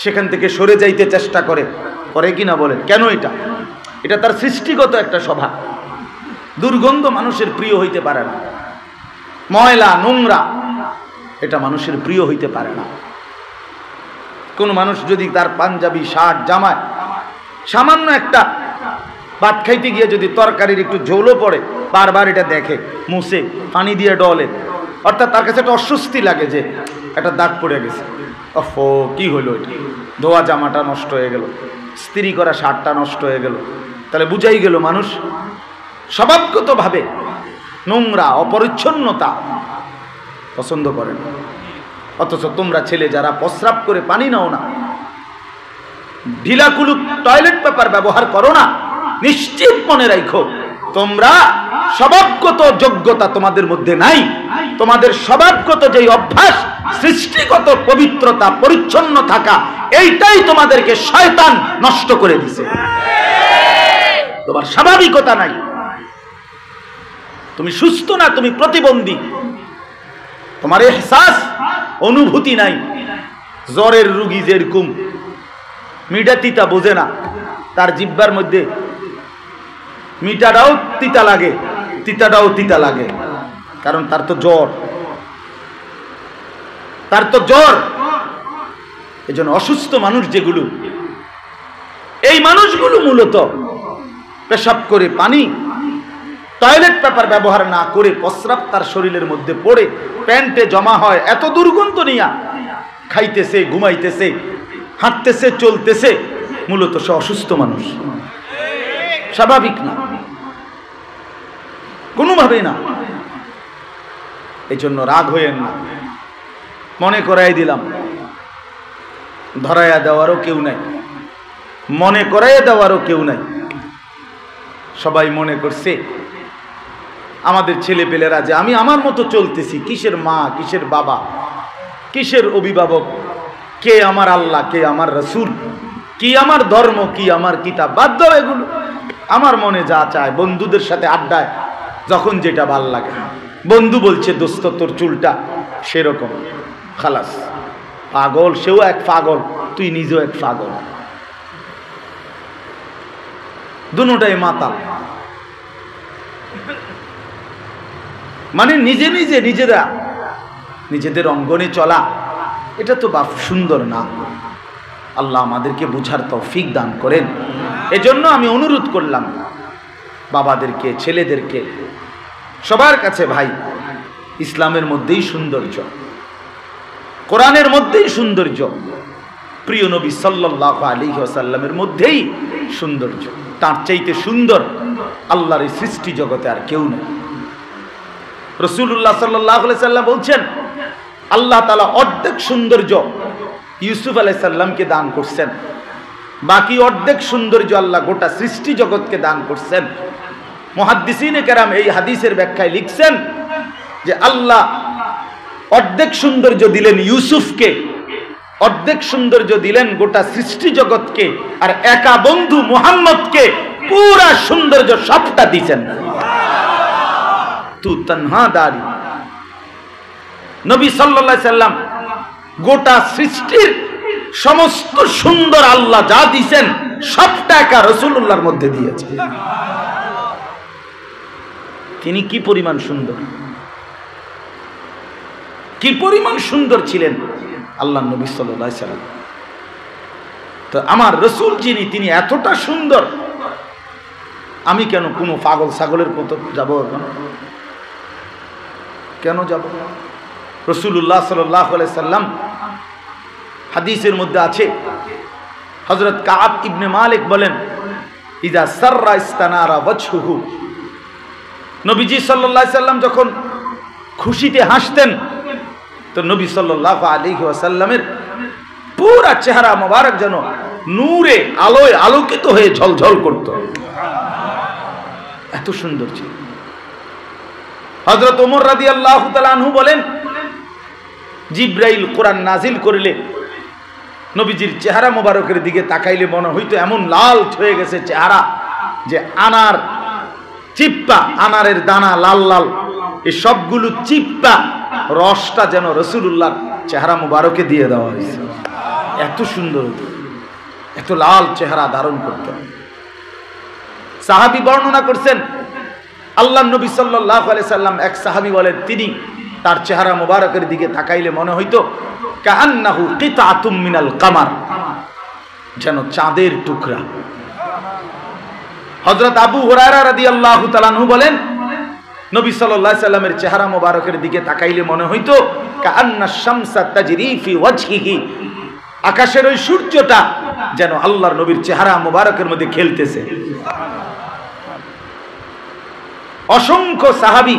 সেখান থেকে সরে যাইতে চেষ্টা করে, করে কিনা বলেন? কেন? এটা তার সৃষ্টিগত একটা স্বভাব। দুর্গন্ধ মানুষের প্রিয় হইতে পারে না, ময়লা নোংরা এটা মানুষের প্রিয় হইতে পারে না। কোন মানুষ যদি তার পাঞ্জাবি, শার্ট, জামায় সামান্য একটা ভাত খাইতে গিয়ে যদি তরকারির একটু ঝোলও পড়ে, বারবার এটা দেখে, মুছে, পানি দিয়ে ডলে, অর্থাৎ তার কাছে একটা অস্বস্তি লাগে যে একটা দাগ পড়ে গেছে, ওফো কি হলো, এটা ধোয়া জামাটা নষ্ট হয়ে গেল, ইস্ত্রি করা শার্টটা নষ্ট হয়ে গেল। তাহলে বুঝাই গেল মানুষ স্বভাবগতভাবে নোংরা, অপরিচ্ছন্নতা পছন্দ করে না। অথচ তোমরা ছেলে যারা প্রস্রাব করে পানি নাও না, ঢিলাকুলুক টয়লেট পেপার ব্যবহার করো না, নিশ্চিত মনে রাখো তোমরা স্বভাবগত যোগ্যতা তোমাদের মধ্যে নাই। তোমাদের স্বভাবগত যেই অভ্যাস, সৃষ্টিগত পবিত্রতা, পরিচ্ছন্ন থাকা, এইটাই তোমাদেরকে শয়তান নষ্ট করে দিছে। তোমার স্বাভাবিকতা নাই, তুমি সুস্থ না, তুমি প্রতিবন্ধী, তোমার এহসাস, অনুভূতি নাই। জ্বরের রোগী যেরকম মিঠা তিতা বোঝে না, তার জিহ্বার মধ্যে মিঠাটাও তিতা লাগে, তিতাটাও তিতা লাগে, কারণ তার তো জ্বর, তার তো জ্বর। এই জন্য অসুস্থ মানুষ যেগুলো, এই মানুষগুলো মূলত পেশাব করে পানি, টয়লেট পেপার ব্যবহার না করে প্রস্রাব তার শরীরের মধ্যে পড়ে প্যান্টে জমা হয়, এত দুর্গন্ধ নিয়া খাইতেছে, ঘুমাইতেছে, হাঁটতেছে, চলতেছে, মূলত সে অসুস্থ মানুষ, স্বাভাবিক না, কোনোভাবেই না। এই জন্য রাগ হইয়েন না, মনে করাই দিলাম, ধরাইয়া দেওয়ারও কেউ নাই, মনে করাইয়ে দেওয়ারও কেউ নাই। সবাই মনে করছে আমাদের ছেলেপেলেরা যে আমি আমার মতো চলতেছি, কিসের মা, কিসের বাবা, কিসের অভিভাবক, কে আমার আল্লাহ, কে আমার রসুল, কি আমার ধর্ম, কি আমার কিতাব, বাদ দাও এগুলো। আমার মনে যা চায়, বন্ধুদের সাথে আড্ডায় যখন যেটা ভাল লাগে, বন্ধু বলছে দোস্ত তোর চুলটা সেরকম, খালাস। পাগল, সেও এক পাগল, তুই নিজেও এক পাগল, দুটোটাই মাতাল। মানে নিজে নিজে নিজেদের অঙ্গনে চলা, এটা তো বাপ সুন্দর না। আল্লাহ আমাদেরকে বুঝার তৌফিক দান করেন। এজন্য আমি অনুরোধ করলাম বাবাদেরকে, ছেলেদেরকে, সবার কাছে, ভাই ইসলামের মধ্যেই সৌন্দর্য, কোরআনের মধ্যেই সৌন্দর্য, প্রিয় নবী সাল্লাল্লাহু আলাইহি ওয়াসাল্লামের মধ্যেই সৌন্দর্য। তার চাইতে সুন্দর আল্লাহর এই সৃষ্টি জগতে আর কেউ নেই। রাসূলুল্লাহ সাল্লাল্লাহু আলাইহি ওয়াসাল্লাম বলছেন আল্লাহ তাআলা অর্ধেক সৌন্দর্য ইউসুফ আলাইহিস সালামকে দান করছেন, বাকি অর্ধেক সৌন্দর্য আল্লাহ গোটা সৃষ্টি জগৎকে দান করছেন। মুহাদ্দিসিনে কেরাম এই হাদিসের ব্যাখ্যায় লিখছেন যে আল্লাহ অর্ধেক সৌন্দর্য দিলেন ইউসুফকে, অর্ধেক সৌন্দর্য দিলেন গোটা সৃষ্টি জগৎকে, আর একা বন্ধু মুহাম্মদকে পুরা সৌন্দর্য সবটা দিয়েছেন। তু তনহা দারি, নবী সাল্লাল্লাহু আলাইহি সাল্লাম গোটা সৃষ্টির সমস্ত সুন্দর আল্লাহ যা দিয়েছেন সবটা একা রাসূলুল্লাহর মধ্যে দিয়েছে। তিনি কি পরিমাণ সুন্দর, কি পরিমাণ সুন্দর ছিলেন আল্লাহ নবী সাল্লাল্লাহু আলাইহি সাল্লাম। তো আমার রাসূল যিনি, তিনি এতটা সুন্দর, আমি কেন কোনো পাগল ছাগলের মতো যাব? কেন যাব? রাসূলুল্লাহ সাল্লাল্লাহু আলাইহি সাল্লাম হাদিসের মধ্যে আছে, হযরত কাব ইবনে মালিক বলেন ইযা সাররা ইস্তানারা ওয়াজহুহু, নবীজি সাল্লাল্লাহু আলাইহি সাল্লাম যখন খুশিতে হাসতেন তো নবী সাল্লাল্লাহু আলাইহি ওয়াসাল্লামের পুরা চেহারা মোবারক যেন নূরে আলোয় আলোকিত হয়ে ঝলঝল করত, এত সুন্দর ছিল। হযরত ওমর রাদিয়াল্লাহু তাআলা আনহু বলেন জিবরাইল কোরআন নাজিল করলে নবীজির চেহারা মোবারকের দিকে তাকাইলে মনে হইতো এমন লাল হয়ে গেছে চেহারা যে আনার চিপ্পা, আনারের দানা লাল লাল, এই সবগুলো চিপ্পা রসটা যেন রাসূলুল্লাহর চেহারা মোবারকে দিয়ে দেওয়া হয়েছে। এত সুন্দর, এত লাল চেহারা ধারণ করতেন। সাহাবী বর্ণনা করছেন আল্লাহ নবী সাল্লাল্লাহু আলাইহি সাল্লাম, এক সাহাবী বলেন তিনি তার চেহারা মোবারকের দিকে তাকাইলে মনে হইতো কাআন্নাহু কিতাতুম মিনাল কামার, যেন চাঁদের টুকরা। হযরত আবু হুরায়রা রাদিয়াল্লাহু তাআলা আনহু বলেন নবী সাল্লাল্লাহু আলাইহি সাল্লামের চেহারা মোবারকের দিকে তাকাইলে মনে হইতো কাআন্নাশ শামসা তাজরি ফি ওয়াজহিহি, আকাশের ওই সূর্যটা যেন আল্লাহর নবীর চেহারা মোবারকের মধ্যে খেলতেছে। অসংখ্য সাহাবী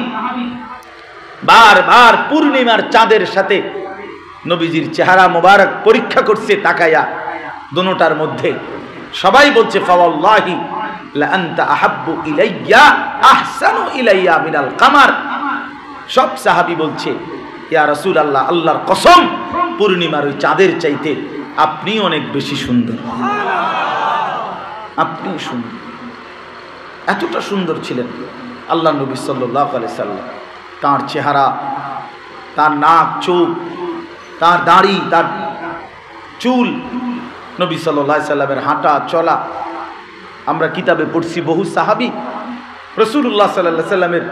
বারবার পূর্ণিমার চাঁদের সাথে নবীজির চেহারা মোবারক পরীক্ষা করছে তাকায়া, দুটোটার মধ্যে সবাই বলছে ফাওয়াল্লাহি লা আনতা আহাব্বু ইলাইয়া আহসানু ইলাইয়া মিনাল কামার। সব সাহাবী বলছে ইয়া রাসূলুল্লাহ, আল্লাহর কসম পূর্ণিমার ওই চাঁদের চাইতে আপনি অনেক বেশি সুন্দর, আপনি সুন্দর। এতটা সুন্দর ছিলেন আল্লাহ নবী সাল্লাল্লাহু আলাইহি সাল্লাম। তার চেহারা, তার নাক, চোখ, তার দাড়ি, তার চুল, নবী সাল্লাল্লাহু আলাইহি সাল্লামের হাঁটা চলা, আমরা কিতাবে পড়ছি বহু সাহাবী রাসূলুল্লাহ সাল্লাল্লাহু আলাইহি সাল্লামের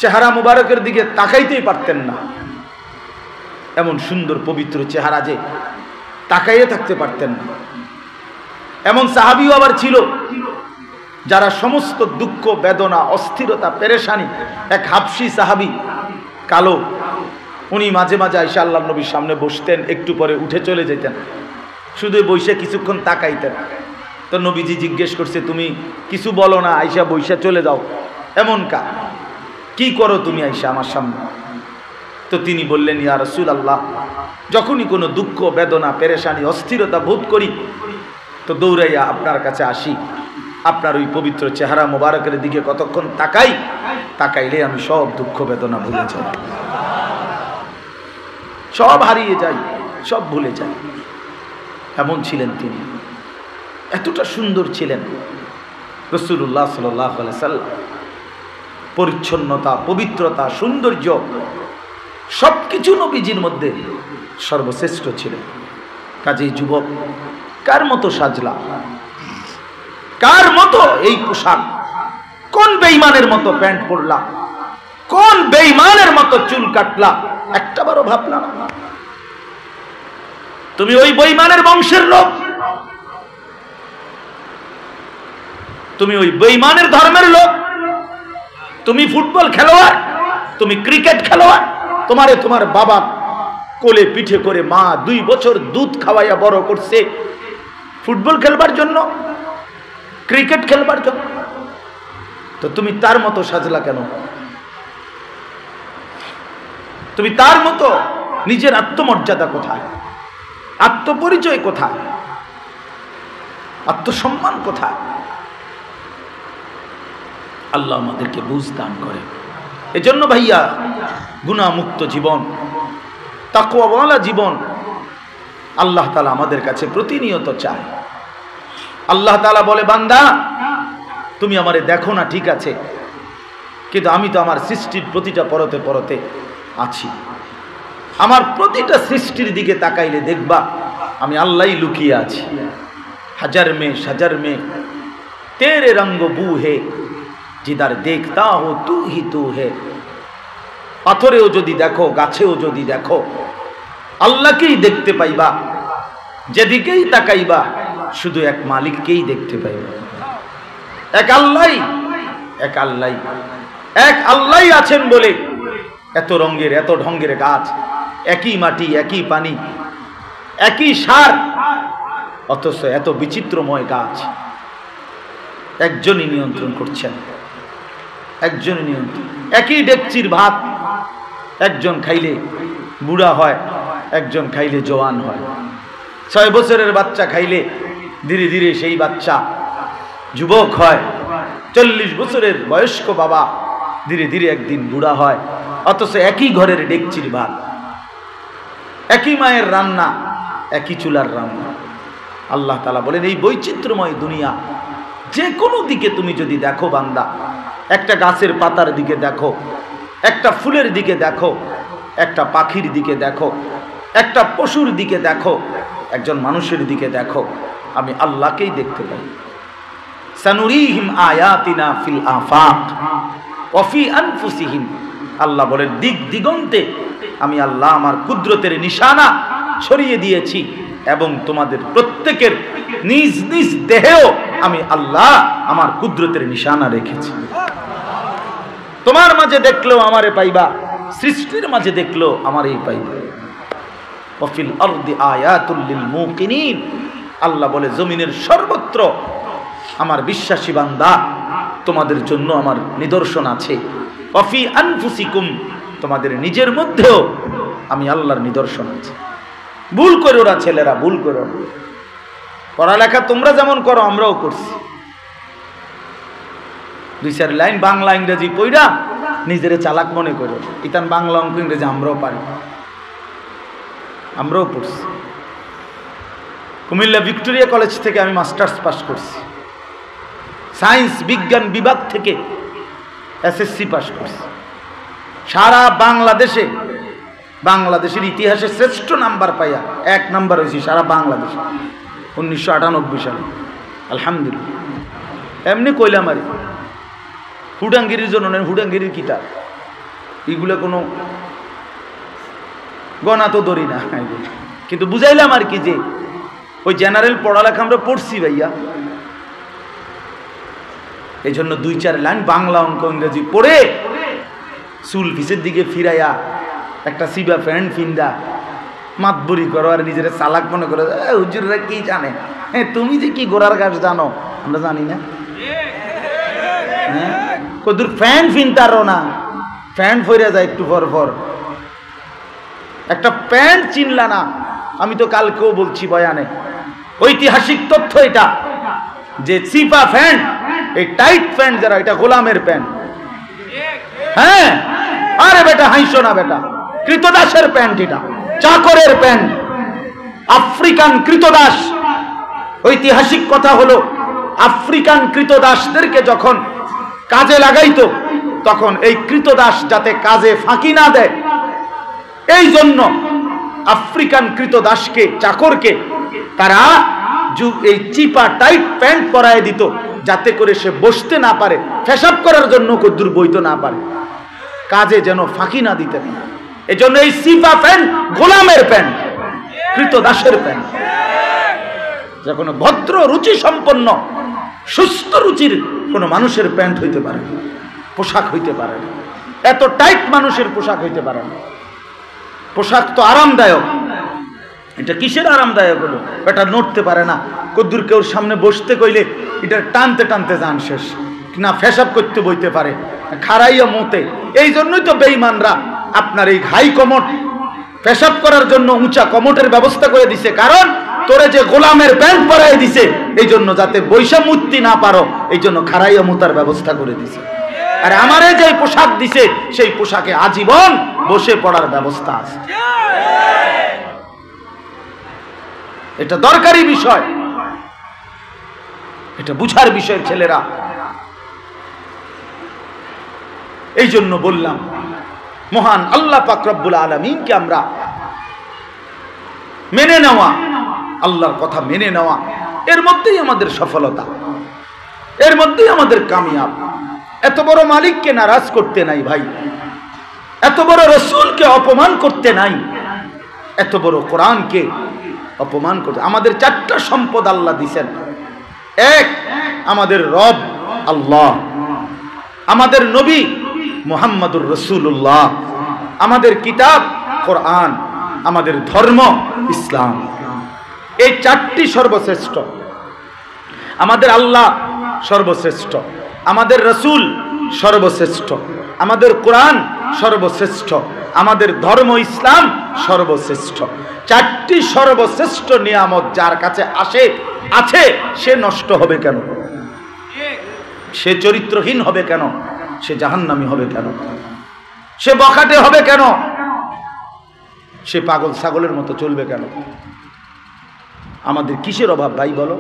চেহারা মুবারকের দিকে তাকাইতেই পারতেন না, এমন সুন্দর পবিত্র চেহারা যে তাকাইয়ে থাকতে পারতেন না। এমন সাহাবীও আবার ছিল যারা সমস্ত দুঃখ, বেদনা, অস্থিরতা, পেরেশানি, এক হাবশী সাহাবী কালো, উনি মাঝে মাঝে আয়েশা আল্লাহর নবীর সামনে বসতেন, একটু পরে উঠে চলে যেতেন, শুধু বইসা কিছুক্ষণ তাকাইতেন। তো নবীজি জিজ্ঞেস করছে তুমি কিছু বলো না, আয়েশা বইসা চলে যাও, এমন কি করো তুমি আয়েশা আমার সামনে? তো তিনি বললেন ইয়া রাসূলুল্লাহ, যখনই কোনো দুঃখ, বেদনা, পেরেশানি, অস্থিরতা বোধ করি তো দৌড়াইয়া আপনার কাছে আসি, আপনার ওই পবিত্র চেহারা মোবারকের দিকে কতক্ষণ তাকাই, তাকাইলে আমি সব দুঃখ বেদনা ভুলে যাই, সব হারিয়ে যাই, সব ভুলে যাই। এমন ছিলেন তিনি, এতটা সুন্দর ছিলেন রাসূলুল্লাহ সাল্লাল্লাহু আলাইহি সাল্লাম। পরিচ্ছন্নতা, পবিত্রতা, সৌন্দর্য সবকিছু নবীজির মধ্যে সর্বশ্রেষ্ঠ ছিলেন। কাজেই যুবক, কার মতো সাজলা, কার মতো এই পোশাক, কোন বেঈমানের মতো প্যান্ট পরলা, কোন বেঈমানের মতো চুল কাটলা, একটাবারও ভাবলা না? তুমি ওই বেঈমানের বংশের লোক, তুমি ওই বেঈমানের ধর্মের লোক, তুমি ফুটবল খেলোয়াড়, তুমি ক্রিকেট খেলোয়াড়, তোমার বাবা কোলে পিঠে করে মা 2 বছর দুধ খাওয়াইয়া বড় করছে ফুটবল খেলবার জন্য, ক্রিকেট খেলবার জন্য। তো তুমি তার মতো সাজলা কেন? তুমি তার মতো নিজের আত্মমর্যাদা কোথায়, আত্মপরিচয় কোথায়, আত্মসম্মান কোথায়? আল্লাহ আমাদেরকে বুঝ দান করে। এজন্য ভাইয়া, গুনাহমুক্ত জীবন, তাকওয়াওয়ালা জীবন আল্লাহ তাআলা আমাদের কাছে প্রতিনিয়ত চায়। আল্লাহ তাআলা বলে, বান্দা তুমি আমারে দেখো না ঠিক আছে, কিন্তু আমি তো আমার সৃষ্টির প্রতিটা পরতে পরতে আছি। আমার প্রতিটা সৃষ্টির দিকে তাকাইলে দেখবা আমি আল্লাহই লুকিয়ে আছি। হাজার মে তেরে রঙ্গ বু হে, जिधर देखता हो तू ही तू है। পাথরেও যদি দেখো, গাছেও যদি দেখো, আল্লাহকেই দেখতে পাইবা। যেদিকেই তাকাইবা শুধু এক মালিককেই দেখতে পাইবা। এক আল্লাহই আছেন বলে এত রঙের, এত ঢঙ্গের গাছ, একই মাটি, একই পানি, একই সার, অথচ এত বিচিত্রময় গাছ একজনই নিয়ন্ত্রণ করছেন, একজনই নিয়ন্ত্রণ। একই ডেকচির ভাত, একজন খাইলে বুড়া হয়, একজন খাইলে জওয়ান হয়। 6 বছরের বাচ্চা খাইলে ধীরে ধীরে সেই বাচ্চা যুবক হয়। 40 বছরের বয়স্ক বাবা ধীরে ধীরে একদিন বুড়া হয়। অথচ একই ঘরের ডেকচির ভাত, একই মায়ের রান্না, একই চুলার রান্না। আল্লাহ তাআলা বলেন, এই বৈচিত্র্যময় দুনিয়া যে কোনো দিকে তুমি যদি দেখো বান্দা, একটা গাছের পাতার দিকে দেখো, একটা ফুলের দিকে দেখো, একটা পাখির দিকে দেখো, একটা পশুর দিকে দেখো, একজন মানুষের দিকে দেখো, আমি আল্লাহকেই দেখতে পাই। সানুরিহিম আয়াতিনা ফিল আফাক ওয়া ফি আনফুসিহিম। আল্লাহ বলেন, দিক দিগন্তে আমি আল্লাহ আমার কুদরতের নিশানা ছড়িয়ে দিয়েছি, এবং তোমাদের প্রত্যেকের নিজ নিজ দেহেও আমি আল্লাহ আমার কুদরতের নিশানা রেখেছি। তোমার মাঝে দেখলেও আমারে পাইবা, সৃষ্টির মাঝে দেখলেও আমারই পাইবা। ওয়াফিল আরদি আয়াতুল লিল মুকিনিন। আল্লাহ বলে, জমিনের সর্বত্র আমার বিশ্বাসী বান্দা, তোমাদের জন্য আমার নিদর্শন আছে। ওয়াফি আনফুসিকুম, তোমাদের নিজের মধ্যেও আমি আল্লাহর নিদর্শন আছে। ভুল করো না ছেলেরা, ভুল করো না। পড়ালেখা তোমরা যেমন করো আমরাও করছি। 2-4 লাইন বাংলা ইংরেজি পড়া নিজের চালাক মনে করো। ইতান বাংলা অঙ্ক ইংরেজি আমরাও পারি, আমরাও পড়ছি। কুমিল্লা ভিক্টোরিয়া কলেজ থেকে আমি মাস্টার্স পাস করছি। সায়েন্স বিজ্ঞান বিভাগ থেকে এসএসসি পাস করছি। সারা বাংলাদেশে, বাংলাদেশের ইতিহাসে শ্রেষ্ঠ নাম্বার পাইয়া 1 নাম্বার হয়েছি সারা বাংলাদেশে 1998 সালে। আলহামদুলিল্লাহ। এমনি কইলাম আরে, হুডাঙ্গিরির জন্য নেন, হুডাঙ্গিরির কিতাব এগুলো কোনো গণা তো ধরি না, কিন্তু বুঝাইলাম আর কি যে ওই জেনারেল পড়ালেখা আমরা পড়ছি ভাইয়া। এই জন্য 2-4 লাইন বাংলা অঙ্ক ইংরেজি পড়ে চুল পিছের দিকে ফিরাইয়া একটা সিবা প্যান্ট ফিন্দা মাতবরি করো আর নিজের চালাক মনে করো। হুজুররা কি জানে, হ্যাঁ তুমি যে কি গোড়ার গাছ জানো আমরা জানি না। হ্যাঁ কদুর ফ্যান ফিনতারও না, প্যান্ট ফইরা যায় একটু পর পর, একটা প্যান্ট চিনলা না। আমি তো কালকেও বলছি বয়ানে, ঐতিহাসিক তথ্য এটা, যে চিপা প্যান্ট, এই টাইট প্যান্ট যারা, এটা গোলামের প্যান্ট। হ্যাঁ, আরে বেটা হাইসো না বেটা, কৃতদাসের প্যান্ট, এটা চাকরের প্যান্ট, আফ্রিকান কৃতদাস। ঐতিহাসিক কথা হলো, আফ্রিকান কৃতদাসদেরকে যখন কাজে লাগাইতো, তখন এই কৃতদাস যাতে কাজে ফাঁকি না দেয়, এই জন্য আফ্রিকান কৃতদাসকে, চাকরকে তারা এই চিপা টাইট প্যান্ট পরায় দিত, যাতে করে সে বসতে না পারে, পেশাব করার জন্য কদ্দুর বইতে না পারে, কাজে যেন ফাঁকি না দিতে পারে। এই জন্য এই চিপা প্যান্ট গোলামের প্যান্ট, কৃতদাসের প্যান্ট। যখন ভদ্র রুচি সম্পন্ন সুস্থ রুচির কোন মানুষের প্যান্ট হইতে পারে, পোশাক হইতে পারে না। এত টাইট মানুষের পোশাক হইতে পারে না। পোশাক তো আরামদায়ক, এটা কিসের আরামদায়ক হলো? এটা নড়তে পারে না, কদ্দুর কেউ সামনে বসতে কইলে এটা টানতে টানতে যান শেষ, না পেশাব করতে বইতে পারে, খাড়াইয়া মতে। এই জন্যই তো বেঈমানরা আপনার এই হাই কমোট, পেশাব করার জন্য উঁচা কমোটের ব্যবস্থা করে দিছে, কারণ তোরে যে গোলামের প্যান্ট পরাই দিছে, এই জন্য যাতে বৈশা মুক্তি না পারো, এই জন্য খাড়াইয়া মুতার ব্যবস্থা করে দিছে। আর আমারে যে পোশাক দিছে, সেই পোশাকে আজীবন বসে পড়ার ব্যবস্থা আছে। এটা দরকারি বিষয়, এটা বুঝার বিষয় ছেলেরা। এই জন্য বললাম, মহান আল্লাহ পাক রব্বুল আলামিনকে আমরা মেনে নেওয়া, আল্লাহর কথা মেনে নেওয়া, এর মধ্যেই আমাদের সফলতা, এর মধ্যেই আমাদের কামিয়াব। এত বড় মালিককে নারাজ করতে নাই ভাই, এত বড় রসুলকে অপমান করতে নাই, এত বড় কোরআনকে অপমান করতে। আমাদের চারটা সম্পদ আল্লাহ দিছেন। এক, আমাদের রব আল্লাহ, আমাদের নবী মুহাম্মদুর রাসূলুল্লাহ, আমাদের কিতাব কোরআন, আমাদের ধর্ম ইসলাম। এই চারটি সর্বশ্রেষ্ঠ। আমাদের আল্লাহ সর্বশ্রেষ্ঠ, আমাদের রসুল সর্বশ্রেষ্ঠ, আমাদের কোরআন সর্বশ্রেষ্ঠ, আমাদের ধর্ম ইসলাম সর্বশ্রেষ্ঠ। চারটি সর্বশ্রেষ্ঠ নিয়ামত যার কাছে আছে, সে নষ্ট হবে কেন? সে চরিত্রহীন হবে কেন? সে জাহান্নামী হবে কেন? সে বখাটে হবে কেন? সে পাগল ছাগলের মতো চলবে কেন? আমাদের কিসের অভাব ভাই বলো?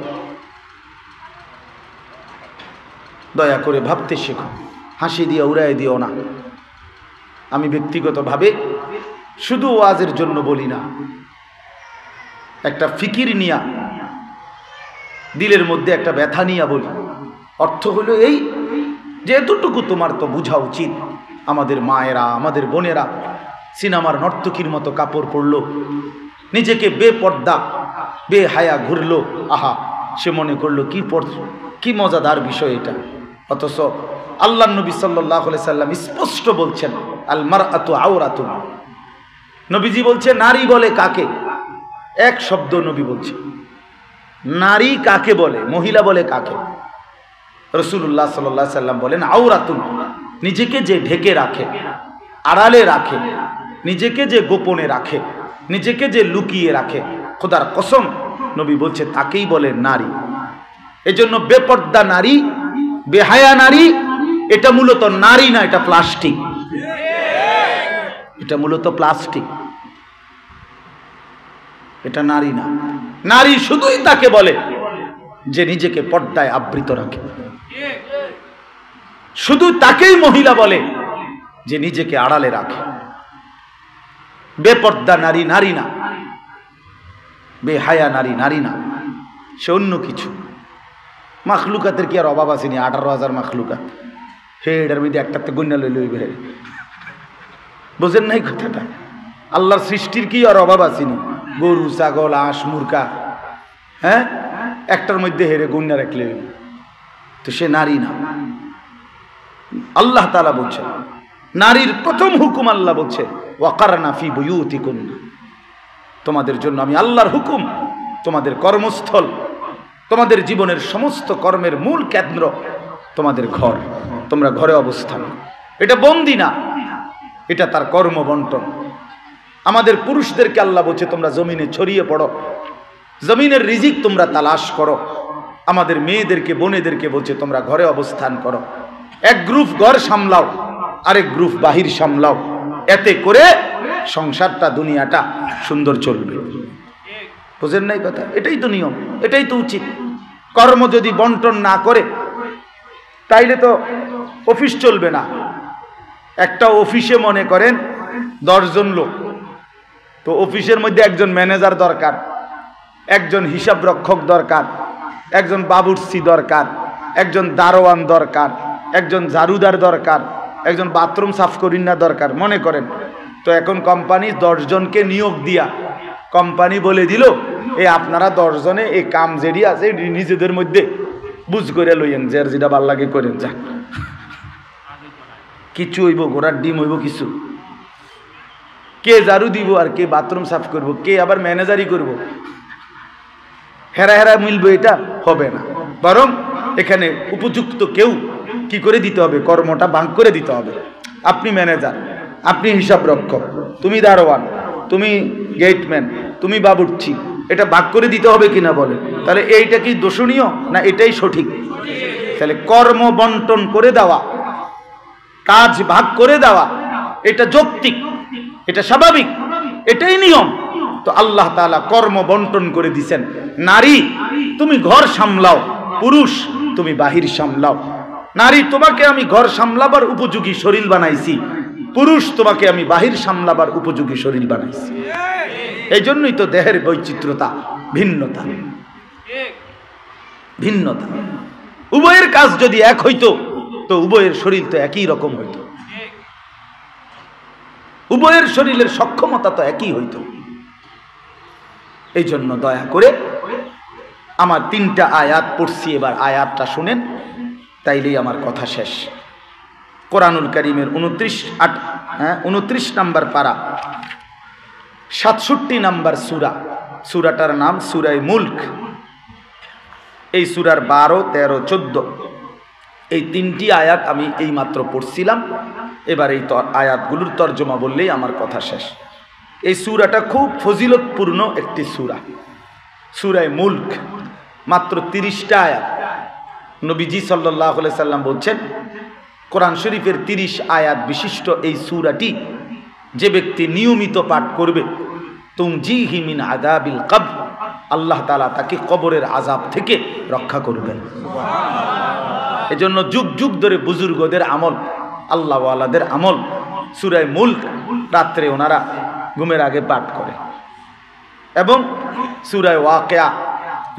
দয়া করে ভাবতে শেখো, হাসি দিয়ে উড়াই দিও না। আমি ব্যক্তিগতভাবে শুধু ওয়াজের জন্য বলি না, একটা ফিকির নিয়া, দিলের মধ্যে একটা ব্যথা নিয়া বলি। অর্থ হলো এই যে, এতটুকু তোমার তো বোঝা উচিত, আমাদের মায়েরা, আমাদের বোনেরা সিনেমার নর্তকীর মতো কাপড় পরলো, নিজেকে বেপর্দা বেহায়া ঘুরলো। আহা, সে মনে করলো কি মজাদার বিষয় এটা। অথচ আল্লাহ নবী সাল্লাল্লাহু আলাইহি সাল্লাম স্পষ্ট বলছেন, আল মারআতু আওরাতুন। নবীজি বলছে, নারী বলে কাকে? এক শব্দ নবী বলছে, নারী কাকে বলে, মহিলা বলে কাকে? রাসূলুল্লাহ সাল্লাল্লাহু আলাইহি সাল্লাম বলেন, আওরাতুন, নিজেকে যে ঢেকে রাখে, আড়ালে রাখে, নিজেকে যে গোপনে রাখে, নিজেকে যে লুকিয়ে রাখে, খোদার কসম নবী বলছে তাকেই বলে নারী। এজন্য বেপর্দা নারী, বেহায়া নারী, এটা মূলত নারী না, এটা প্লাস্টিক। এটা মূলত প্লাস্টিক, এটা নারী না। নারী শুধুই তাকে বলে যে নিজেকে পর্দায় আবৃত রাখে, শুধু তাকেই মহিলা বলে যে নিজেকে আড়ালে রাখে। বেপর্দা নারী নারী না, বেহায়া নারী নারী না, সে অন্য কিছু। মাখলুকাতের কি আর অভাব আসেনি? 18,000 মাখলুকাত, হে এটার মধ্যে একটাতে গন্যা লইলে ওই বেড়ে, বোঝেন নাই কথাটা? আল্লাহর সৃষ্টির কি আর অভাব আসেনি? গরু, ছাগল, হাঁস, মুরগা, হ্যাঁ, একটার মধ্যে হেরে গন্যা রাখলে তো সে নারী না। আল্লাহ তাআলা বলছে, নারীর প্রথম হুকুম আল্লাহ বলছে, ওয়াকারনা ফি বুয়ুতিকুন্না, তোমাদের জন্য আমি আল্লাহর হুকুম, তোমাদের কর্মস্থল, তোমাদের জীবনের সমস্ত কর্মের মূল কেন্দ্র তোমাদের ঘর, তোমরা ঘরে অবস্থান। এটা বন্দি না, এটা তার কর্ম বন্টন। আমাদের পুরুষদেরকে আল্লাহ বলছে, তোমরা জমিনে ছড়িয়ে পড়ো, জমিনের রিজিক তোমরা তালাশ করো। আমাদের মেয়েদেরকে বোনেদেরকে বলছে তোমরা ঘরে অবস্থান করো, এক গ্রুপ ঘর সামলাও, আরেক গ্রুপ বাহির সামলাও, এতে করে সংসারটা দুনিয়াটা সুন্দর চলবে। বুঝেন নাই কথা? এটাই তো নিয়ম, এটাই তো উচিত। কর্ম যদি বন্টন না করে তাইলে তো অফিস চলবে না। একটা অফিসে মনে করেন 10 জন লোক, তো অফিসের মধ্যে একজন ম্যানেজার দরকার, একজন হিসাব রক্ষক দরকার, একজন বাবুর্চি দরকার, একজন দারোয়ান দরকার, একজন ঝাড়ুদার দরকার, একজন বাথরুম সাফ করিনা দরকার মনে করেন। তো এখন কোম্পানি 10 জনকে নিয়োগ দিয়া কোম্পানি বলে দিল, এই আপনারা 10 জনে এই কাম যেটি আছে নিজেদের মধ্যে বুঝ করে লইয়েন, যার যেটা ভাল লাগে করেন। যা কিছু হইব, ঘোড়ার ডিম হইব কিছু, কে ঝাড়ু দিব আর কে বাথরুম সাফ করব, কে আবার ম্যানেজারই করব, হেরা হেরা মিলবে, এটা হবে না। বরং এখানে উপযুক্ত কেউ কি করে দিতে হবে, কর্মটা ভাগ করে দিতে হবে। আপনি ম্যানেজার, আপনি হিসাব রক্ষক, তুমি দারোয়ান, তুমি গেটম্যান, তুমি বাবুর্চি, এটা ভাগ করে দিতে হবে কিনা বলেন? তাহলে এইটা কি দোষণীয় না এটাই সঠিক? তাহলে কর্ম বন্টন করে দেওয়া, কাজ ভাগ করে দেওয়া, এটা যৌক্তিক, এটা স্বাভাবিক, এটাই নিয়ম। তো আল্লাহ তাআলা কর্ম বন্টন করে দিছেন। নারী তুমি ঘর সামলাও, পুরুষ তুমি বাহির সামলাও। নারী তোমাকে আমি ঘর সামলাবার উপযোগী শরীর বানাইছি, পুরুষ তোমাকে আমি বাহির সামলাবার উপযোগী শরীর বানাইছি। এই জন্যই তো দেহের বৈচিত্র্যতা, ভিন্নতা ভিন্নতা। উভয়ের কাজ যদি এক হইতো তো উভয়ের শরীর তো একই রকম হইতো, উভয়ের শরীরের সক্ষমতা তো একই হইতো। এই জন্য দয়া করে আমার 3টা আয়াত পড়ছি, এবার আয়াতটা শুনেন, তাইলেই আমার কথা শেষ। কোরআনুল কারীমের 29 নম্বর পারা, 67 নম্বর সূরা। সূরাটার নাম সূরায়ে মুলক। এই সূরার 12, 13, 14 এই 3টি আয়াত আমি এইমাত্র পড়ছিলাম। এবার এই আয়াতগুলোর তর্জমা বললেই আমার কথা শেষ। এই সূরাটা খুব ফজিলতপূর্ণ একটি সূরা, সূরায়ে মুলক। মাত্র 30টা আয়াত। নবীজি সাল্লাল্লাহু আলাইহি সাল্লাম বলছেন, কোরআন শরীফের 30 আয়াত বিশিষ্ট এই সূরাটি যে ব্যক্তি নিয়মিত পাঠ করবে, তুমজিহি মিন আযাবিল কবর, আল্লাহ তাআলা তাকে কবরের আযাব থেকে রক্ষা করবেন। এজন্য যুগ যুগ ধরে বুজুর্গদের আমল, আল্লাহওয়ালাদের আমল, সূরায়ে মুলক রাত্রে ওনারা ঘুমের আগে পাঠ করে, এবং সূরায়ে ওয়াকিয়া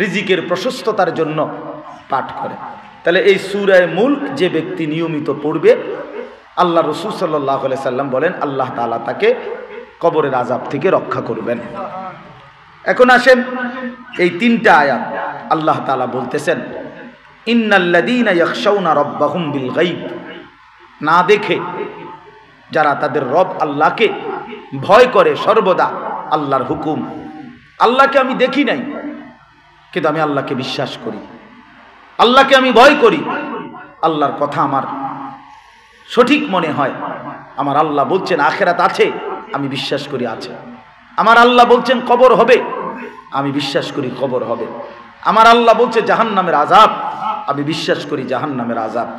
রিজিকের প্রশস্ততার জন্য পাঠ করে। তাহলে এই সূরায়ে মুলক যে ব্যক্তি নিয়মিত পড়বে, আল্লাহ রাসূল সাল্লাল্লাহু আলাইহি সাল্লাম বলেন আল্লাহ তাআলা তাকে কবরের আযাব থেকে রক্ষা করবেন। এখন আসেন এই 3টা আয়াত। আল্লাহ তাআলা বলতেছেন, ইন্নাল্লাযীনা ইয়াখশাউনা রাব্বাহুম বিল গায়ব, না দেখে যারা তাদের রব আল্লাহকে ভয় করে সর্বদা, আল্লাহর হুকুম, আল্লাহকে আমি দেখি নাই কিন্তু আমি আল্লাহকে বিশ্বাস করি, আল্লাহকে আমি ভয় করি, আল্লাহর কথা আমার সঠিক মনে হয়, আমার আল্লাহ বলছেন আখিরাত আছে, আমি বিশ্বাস করি আছে, আমার আল্লাহ বলছেন কবর হবে, আমি বিশ্বাস করি কবর হবে, আমার আল্লাহ বলছে জাহান্নামের আযাব, আমি বিশ্বাস করি জাহান্নামের আযাব,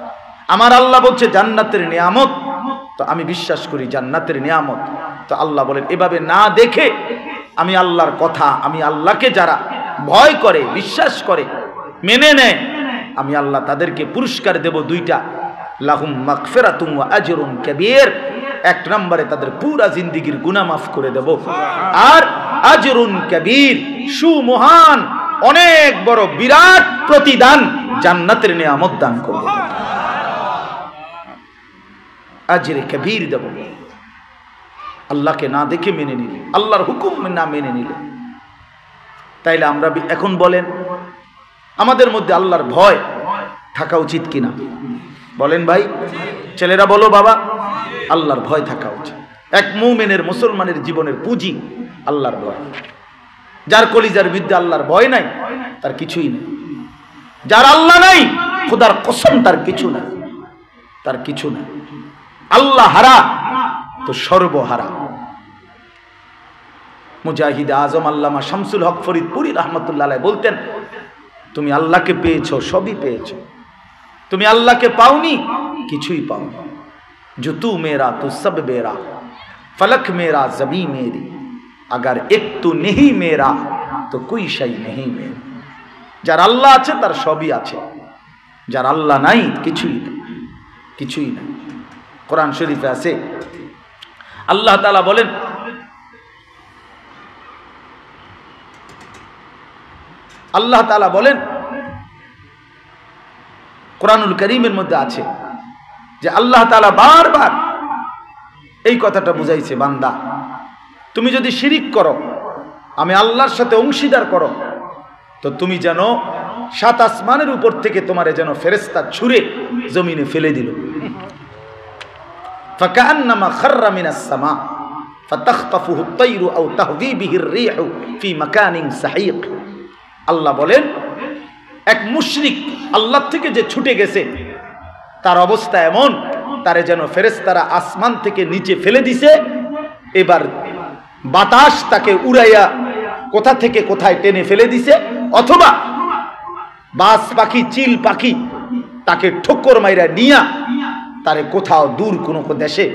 আমার আল্লাহ বলছে জান্নাতের নিয়ামত, তো আমি বিশ্বাস করি জান্নাতের নিয়ামত। তো আল্লাহ বলেন এভাবে না দেখে আমি আল্লাহর কথা, আমি আল্লাহকে যারা ভয় করে, বিশ্বাস করে, মেনে নেয়, আমি আল্লাহ তাদেরকে পুরস্কার দেব 2টা, লাহুম মাগফিরাতুন ওয়া আজরুন কাবীর। 1 নম্বরে তাদের পুরা জিন্দেগীর গুনাহ মাফ করে দেব, আর আজরুন কাবীর, সুমহান অনেক বড় বিরাট প্রতিদান, জান্নাতের নিয়ামত দান করব, আজরে কবীর দেব। আল্লাহকে না দেখে মেনে নিলে, আল্লাহর হুকুম না মেনে নিলে। তাইলে আমরা এখন বলেন আমাদের মধ্যে আল্লাহর ভয় থাকা উচিত কিনা? বলেন ভাই, ছেলেরা বলো বাবা, আল্লাহর ভয় থাকা উচিত। এক মুমিনের, মুসলমানের জীবনের পুঁজি আল্লাহর ভয়। যার কলিজার মধ্যে আল্লাহর ভয় নাই তার কিছুই নেই। যার আল্লাহ নাই, খোদার কসম তার কিছু নাই, তার কিছু নাই। আল্লাহ হারা তো সর্বহারা। মুজাহিদ আজম আল্লামা শামসুল হক ফরিদপুরি রহমতুল্লাহ আলাইহি বলতেন, তুমি আল্লাহকে পেয়েছো, সবই পেয়েছো। তুমি আল্লাহকে পাওনি, কিছুই পাওনি। जो तू मेरा तो सब मेरा, फलक मेरा जमी मेरी, अगर एक तू नहीं मेरा तो कोई शय नहीं मेरा। যার আল্লাহ আছে তার সবই আছে, যার আল্লাহ নাই কিছুই নেই, কিছুই নাই। কোরআন শরীফে আছে আল্লাহ তাআলা বলেন, আল্লাহ তাআলা বলেন কোরআনুল কারীমের মধ্যে আছে যে আল্লাহ তাআলা বারবার এই কথাটা বুঝাইছে, বান্দা তুমি যদি শিরিক করো, আমি আল্লাহর সাথে অংশীদার করো, তো তুমি যেন 7 আসমানের উপর থেকে তোমারে যেন ফেরেশতা ছুঁড়ে জমিনে ফেলে দিল। ফাকান্নামা খাররা মিনাস সামা ফাতাখতাফুহু আত-তায়রু আও তাহবি বিহির রিহু ফি মাকানিন সাহিক। আল্লাহ বলেন, এক মুশরিক আল্লাহ থেকে যে ছুটে গেছে তার অবস্থা এমন, তারে যেন ফেরেশতারা আসমান থেকে নিচে ফেলে দিছে, এবার বাতাস তাকে উড়াইয়া কোথা থেকে কোথায় টেনে ফেলে দিছে, অথবা বাজ পাখি চিল পাখি তাকে ঠোক্কর মাইরা নিয়া তারে কোথাও দূর কোনো দেশে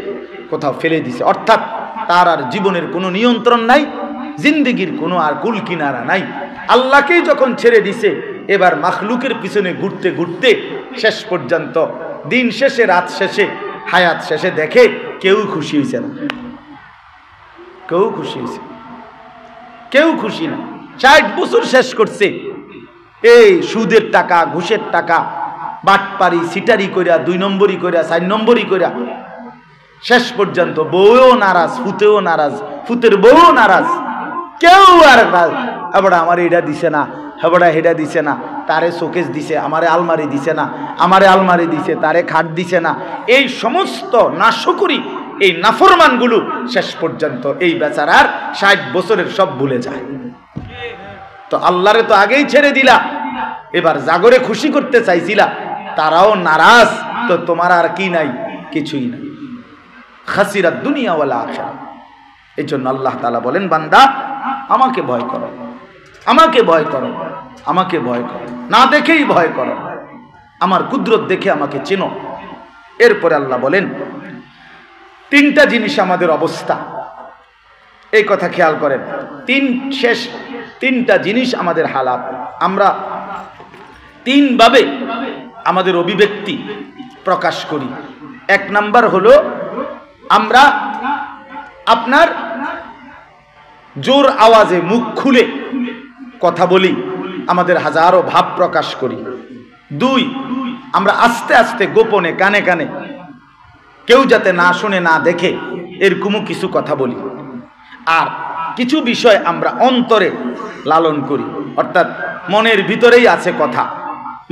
কোথাও ফেলে দিছে। অর্থাৎ তার আর জীবনের কোনো নিয়ন্ত্রণ নাই, জিন্দেগির কোনো আর কুল কিনারা নাই। আল্লাহকেই যখন ছেড়ে দিছে, এবার মাখলুকের পিছনে ঘুরতে ঘুরতে শেষ পর্যন্ত দিন শেষে, রাত শেষে, হায়াত শেষে দেখে কেউ খুশি হয়েছে না, কেউ খুশি হয়েছে, কেউ খুশি না। 60 বছর শেষ করছে এই সুদের টাকা, ঘুষের টাকা, বাটপারি সিটারি কইরা, 2 নম্বরই কইরা, 4 নম্বরই কইরা, শেষ পর্যন্ত বউও নারাজ, ফুতেও নারাজ, ফুতের বউও নারাজ, কেউ আর আবার আমার এটা দিছে না, হেবড়া হেডা দিছে না, তারে শোকেস দিছে, আমারে আলমারি দিছে না, আমারে আলমারি দিছে, তারে খাট দিছে না। এই সমস্ত নাশকরি, এই নাফরমানগুলো শেষ পর্যন্ত এই বেচারার 60 বছরের সব ভুলে যায়। তো আল্লাহরে তো আগেই ছেড়ে দিলা, এবার জাগরে খুশি করতে চাইছিলা, তারাও নারাজ, তো তোমার আর কি নাই? কিছুই নাই। খাসিরাত দুনিয়া ওয়াল আখিরাহ। এই জন্য আল্লাহ তাআলা বলেন, বান্দা আমাকে ভয় করো, আমাকে ভয় করো, আমাকে ভয় করো, না দেখেই ভয় করো, আমার কুদরত দেখে আমাকে চেনো। এরপরে আল্লাহ বলেন 3টা জিনিস আমাদের অবস্থা, এই কথা খেয়াল করেন। 3টা জিনিস আমাদের হালাত। আমরা 3 ভাবে আমাদের অভিব্যক্তি প্রকাশ করি। 1 নাম্বার হলো আমরা আপনার জোর আওয়াজে মুখ খুলে কথা বলি, আমাদের হাজারো ভাব প্রকাশ করি। 2, আমরা আস্তে আস্তে গোপনে কানে কানে, কেউ যাতে না শুনে না দেখে এরকমও কিছু কথা বলি। আর কিছু বিষয় আমরা অন্তরে লালন করি, অর্থাৎ মনের ভিতরেই আছে কথা,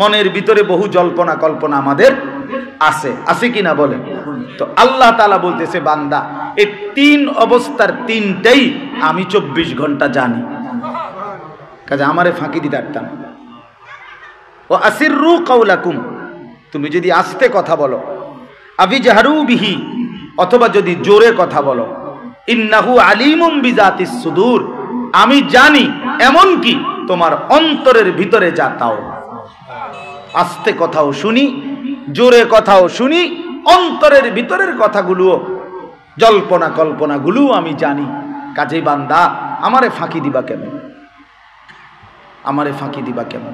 মনের ভিতরে বহু জল্পনা কল্পনা আমাদের আছে, আছে কিনা বলেন? তো আল্লাহ তাআলা বলতেছে, বান্দা এই 3 অবস্থার 3টাই আমি 24 ঘন্টা জানি, কাজে আমারে ফাঁকি দিতে পারতাম। ও আসিররু কাওলাকুম, তুমি যদি আস্তে কথা বলো, আবিজাহরু বিহি, অথবা যদি জোরে কথা বলো, ইন্নাহু আলিমুম বিজাতিস সুদূর, আমি জানি এমন কি তোমার অন্তরের ভিতরে যা তাও। আস্তে কথাও শুনি, জোরে কথাও শুনি, অন্তরের ভিতরের কথাগুলো, জল্পনা কল্পনাগুলো আমি জানি। কাজেই বান্দা আমারে ফাঁকি দিবা কেমন? আমারে ফাঁকি দিবা কেমন?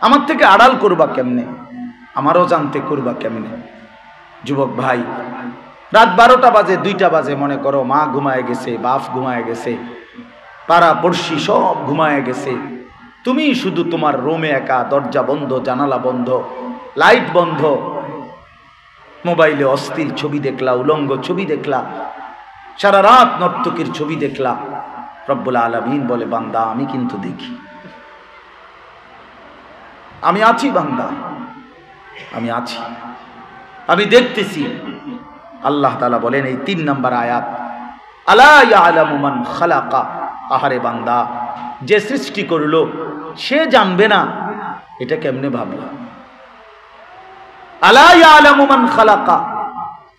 আমার থেকে আড়াল করবা কেমনে? আমারও জানতে করবা কেমনে? যুবক ভাই, রাত 12টা বাজে, 2টা বাজে, মনে করো মা ঘুমায় গেছে, বাপ ঘুমায় গেছে, পাড়া পড়শি সব ঘুমায় গেছে, তুমি শুধু তোমার রুমে একা, দরজা বন্ধ, জানালা বন্ধ, লাইট বন্ধ, মোবাইলে অস্থির ছবি দেখলা, উলঙ্গ ছবি দেখলা, সারা রাত নর্তকীর ছবি দেখলা। রব্বুল আলামিন বলে, বান্দা আমি কিন্তু দেখি, আমি আছি বান্দা, আমি আছি, আমি দেখতেছি। আল্লাহ তাআলা বলেন এই 3 নম্বর আয়াত, আলা ইয়ালামু মান খালাকা, আহারে বান্দা যে সৃষ্টি করলো সে জানবে না, এটা কেমনে ভাবলা? আলা ইয়ালামু মান খালাকা,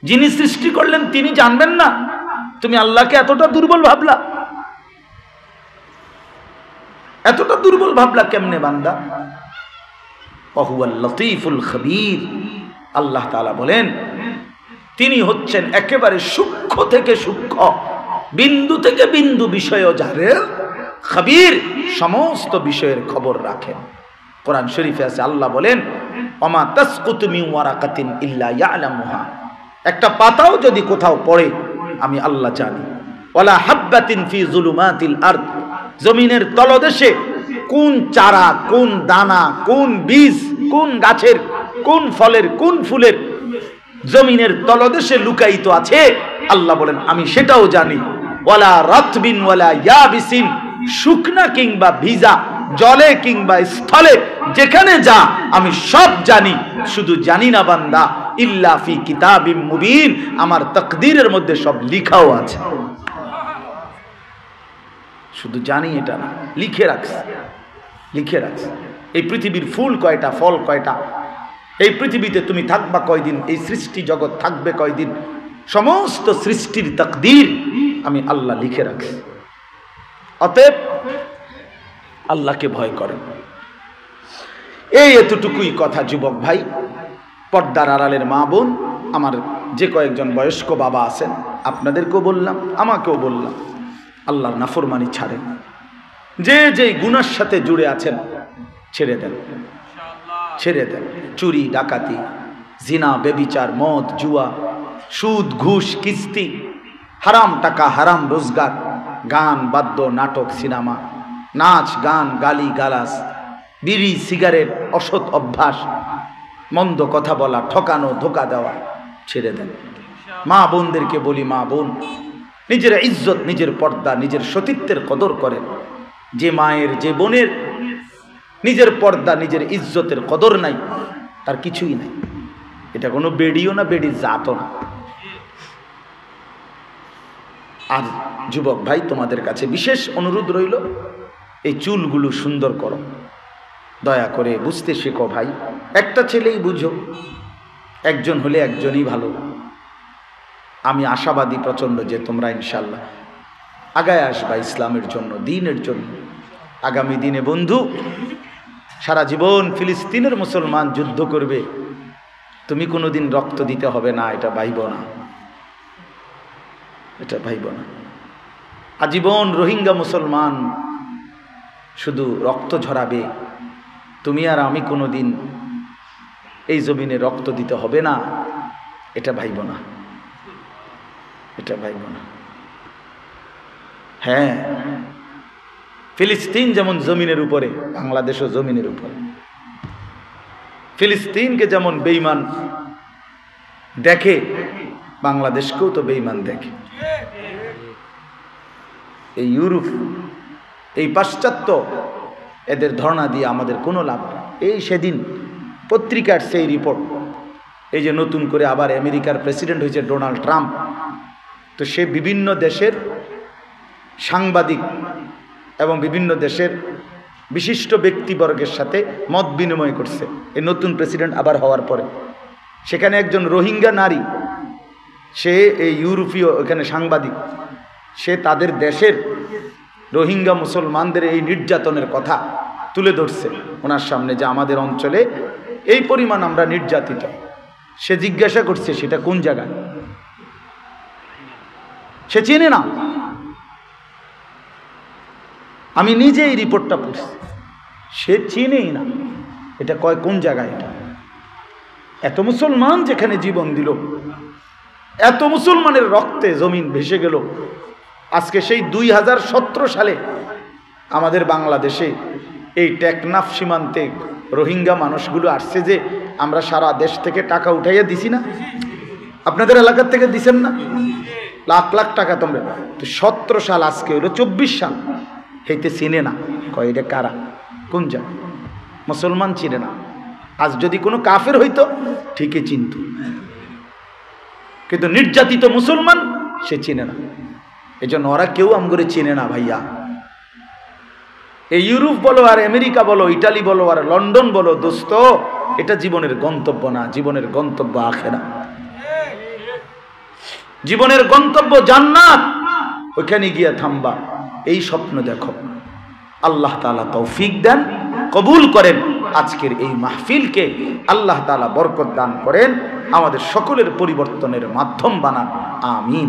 যিনি সৃষ্টি করলেন তিনি জানবেন না, তুমি আল্লাহকে এতটা দুর্বল ভাবলা? এতটা দুর্বল ভাবলা কেমনে বান্দা? ওয়াহুয়াল লতীফুল খবীর, আল্লাহ তাআলা বলেন তিনি হচ্ছেন একেবারে সূক্ষ্ম থেকে সূক্ষ্ম, বিন্দু থেকে বিন্দু বিষয়ও জানেন, খবীর, সমস্ত বিষয়ের খবর রাখেন। কোরআন শরীফে আছে, আল্লাহ বলেন ওমা তাসকুতু মিন ওয়ারাকাতিন ইল্লা ইয়ালামুহা, একটা পাতাও যদি কোথাও পড়ে আমি আল্লাহ জানি। ওয়ালা হাব্বাতিন ফি যুলুমাতিল আরদ, জমিনের তলদেশে কোন চারা, কোন দানা, কোন বীজ, কোন গাছের, কোন ফলের, কোন ফুলের জমিনের তলদেশে লুকায়িত আছে, আল্লাহ বলেন আমি সেটাও জানি। ওয়ালা রাতবিন ওয়ালা ইয়াবিসিন, শুকনা কিংবা ভিজা, জলে কিংবা স্থলে, যেখানে যা আমি সব জানি। শুধু জানি না বান্দা, ইল্লা ফি কিতাবিম মুবিন, আমার তাকদীরের মধ্যে সব লিখাও আছে। শুধু জানি এটা না, লিখে রাখছে, লিখে রাখছে। এই পৃথিবীর ফুল কয়টা, ফল কয়টা, এই পৃথিবীতে তুমি থাকবা কয়দিন, এই সৃষ্টি জগৎ থাকবে কয়দিন, সমস্ত সৃষ্টির তাকদীর আমি আল্লাহ লিখে রাখছি। অতএব আল্লাহকে ভয় করেন। এই এতটুকুই কথা যুবক ভাই, পর্দার আড়ালের মা বোন, আমার যে কয়েকজন বয়স্ক বাবা আছেন আপনাদেরকেও বললাম, আমাকেও বললাম, আল্লাহর নাফরমানি ছাড়েন। যে যে গুনার সাথে জুড়ে আছেন ছেড়ে দেন, ছেড়ে দেন। চুরি, ডাকাতি, জিনা, বেবিচার, মদ, জুয়া, সুদ, ঘুষ, কিস্তি, হারাম টাকা, হারাম রোজগার, গান, বাদ্য, নাটক, সিনেমা, নাচ, গান, গালি গালাস, বিড়ি, সিগারেট, অসৎ অভ্যাস, মন্দ কথা বলা, ঠকানো, ধোকা দেওয়া, ছেড়ে দেন। মা বোনদেরকে বলি, মা বোন, নিজের ইজ্জত, নিজের পর্দা, নিজের সতীত্বের কদর করেন। যে মায়ের, যে বোনের নিজের পর্দা, নিজের ইজ্জতের কদর নাই, তার কিছুই নাই। এটা কোনো বেডিও না, বেডির জাতও না। আর যুবক ভাই, তোমাদের কাছে বিশেষ অনুরোধ রইল, এই চুলগুলো সুন্দর করো, দয়া করে বুঝতে শেখো ভাই। একটা ছেলেই বুঝো, একজন হলে একজনই ভালো। আমি আশাবাদী প্রচণ্ড যে তোমরা ইনশাল্লাহ আগায় আসবা ইসলামের জন্য, দ্বীনের জন্য। আগামী দিনে বন্ধু সারা জীবন ফিলিস্তিনের মুসলমান যুদ্ধ করবে, তুমি কোনোদিন রক্ত দিতে হবে না, এটা ভাইব না, এটা ভাইব না। আজীবন রোহিঙ্গা মুসলমান শুধু রক্ত ঝরাবে, তুমি আর আমি কোনোদিন এই জমিনে রক্ত দিতে হবে না, এটা ভাইব না, এটা ভাইব না। হ্যাঁ, ফিলিস্তিন যেমন জমিনের উপরে, বাংলাদেশও জমিনের উপরে। ফিলিস্তিনকে যেমন বেঈমান দেখে, বাংলাদেশকেও তো বেঈমান দেখে। এই ইউরোপ, এই পাশ্চাত্য, এদের ধারণা দিয়ে আমাদের কোনো লাভ নেই। এই সেদিন পত্রিকার সেই রিপোর্ট, এই যে নতুন করে আবার আমেরিকার প্রেসিডেন্ট হয়েছে ডোনাল্ড ট্রাম্প, তো সে বিভিন্ন দেশের সাংবাদিক এবং বিভিন্ন দেশের বিশিষ্ট ব্যক্তিবর্গের সাথে মত বিনিময় করছে এই নতুন প্রেসিডেন্ট আবার হওয়ার পরে। সেখানে একজন রোহিঙ্গা নারী, সে এই ইউরোপীয় এখানে সাংবাদিক, সে তাদের দেশের রোহিঙ্গা মুসলমানদের এই নির্যাতনের কথা তুলে ধরছে ওনার সামনে, যে আমাদের অঞ্চলে এই পরিমাণ আমরা নির্যাতিত। সে জিজ্ঞাসা করছে সেটা কোন জায়গায়, সে চেনে না। আমি নিজে এই রিপোর্টটা পড়ছি, সে চেনেই না এটা কয় কোন জায়গায়। এটা এত মুসলমান যেখানে জীবন দিল, এত মুসলমানের রক্তে জমিন ভেসে গেল। আজকে সেই 2017 সালে আমাদের বাংলাদেশে এই টেকনাফ সীমান্তে রোহিঙ্গা মানুষগুলো আসছে, যে আমরা সারা দেশ থেকে টাকা উঠাইয়া দিছি না, আপনাদের এলাকার থেকে দিছেন না, লাখ লাখ টাকা তোমরা। তো 17 সাল, আজকে হলো 24 সাল, হেইতে চিনে না, কয় এটা কারা, কোন জায়গা, মুসলমান চিনে না। আজ যদি কোনো কাফের হইতো ঠিকই চিনত, কিন্তু নির্যাতিত মুসলমান সে চিনে না। এই জন্য ওরা কেউ আমগরে চিনে না ভাইয়া। এই ইউরোপ বলো আর আমেরিকা বলো, ইটালি বলো আর লন্ডন বলো, দোস্ত, এটা জীবনের গন্তব্য না। জীবনের গন্তব্য আখিরাত, জীবনের গন্তব্য জান্নাত। ওইখানে গিয়ে থামবা, এই স্বপ্ন দেখো। আল্লাহ তাআলা তৌফিক দেন, কবুল করেন। আজকের এই মাহফিলকে আল্লাহ তাআলা বরকত দান করেন, আমাদের সকলের পরিবর্তনের মাধ্যম বানান। আমিন।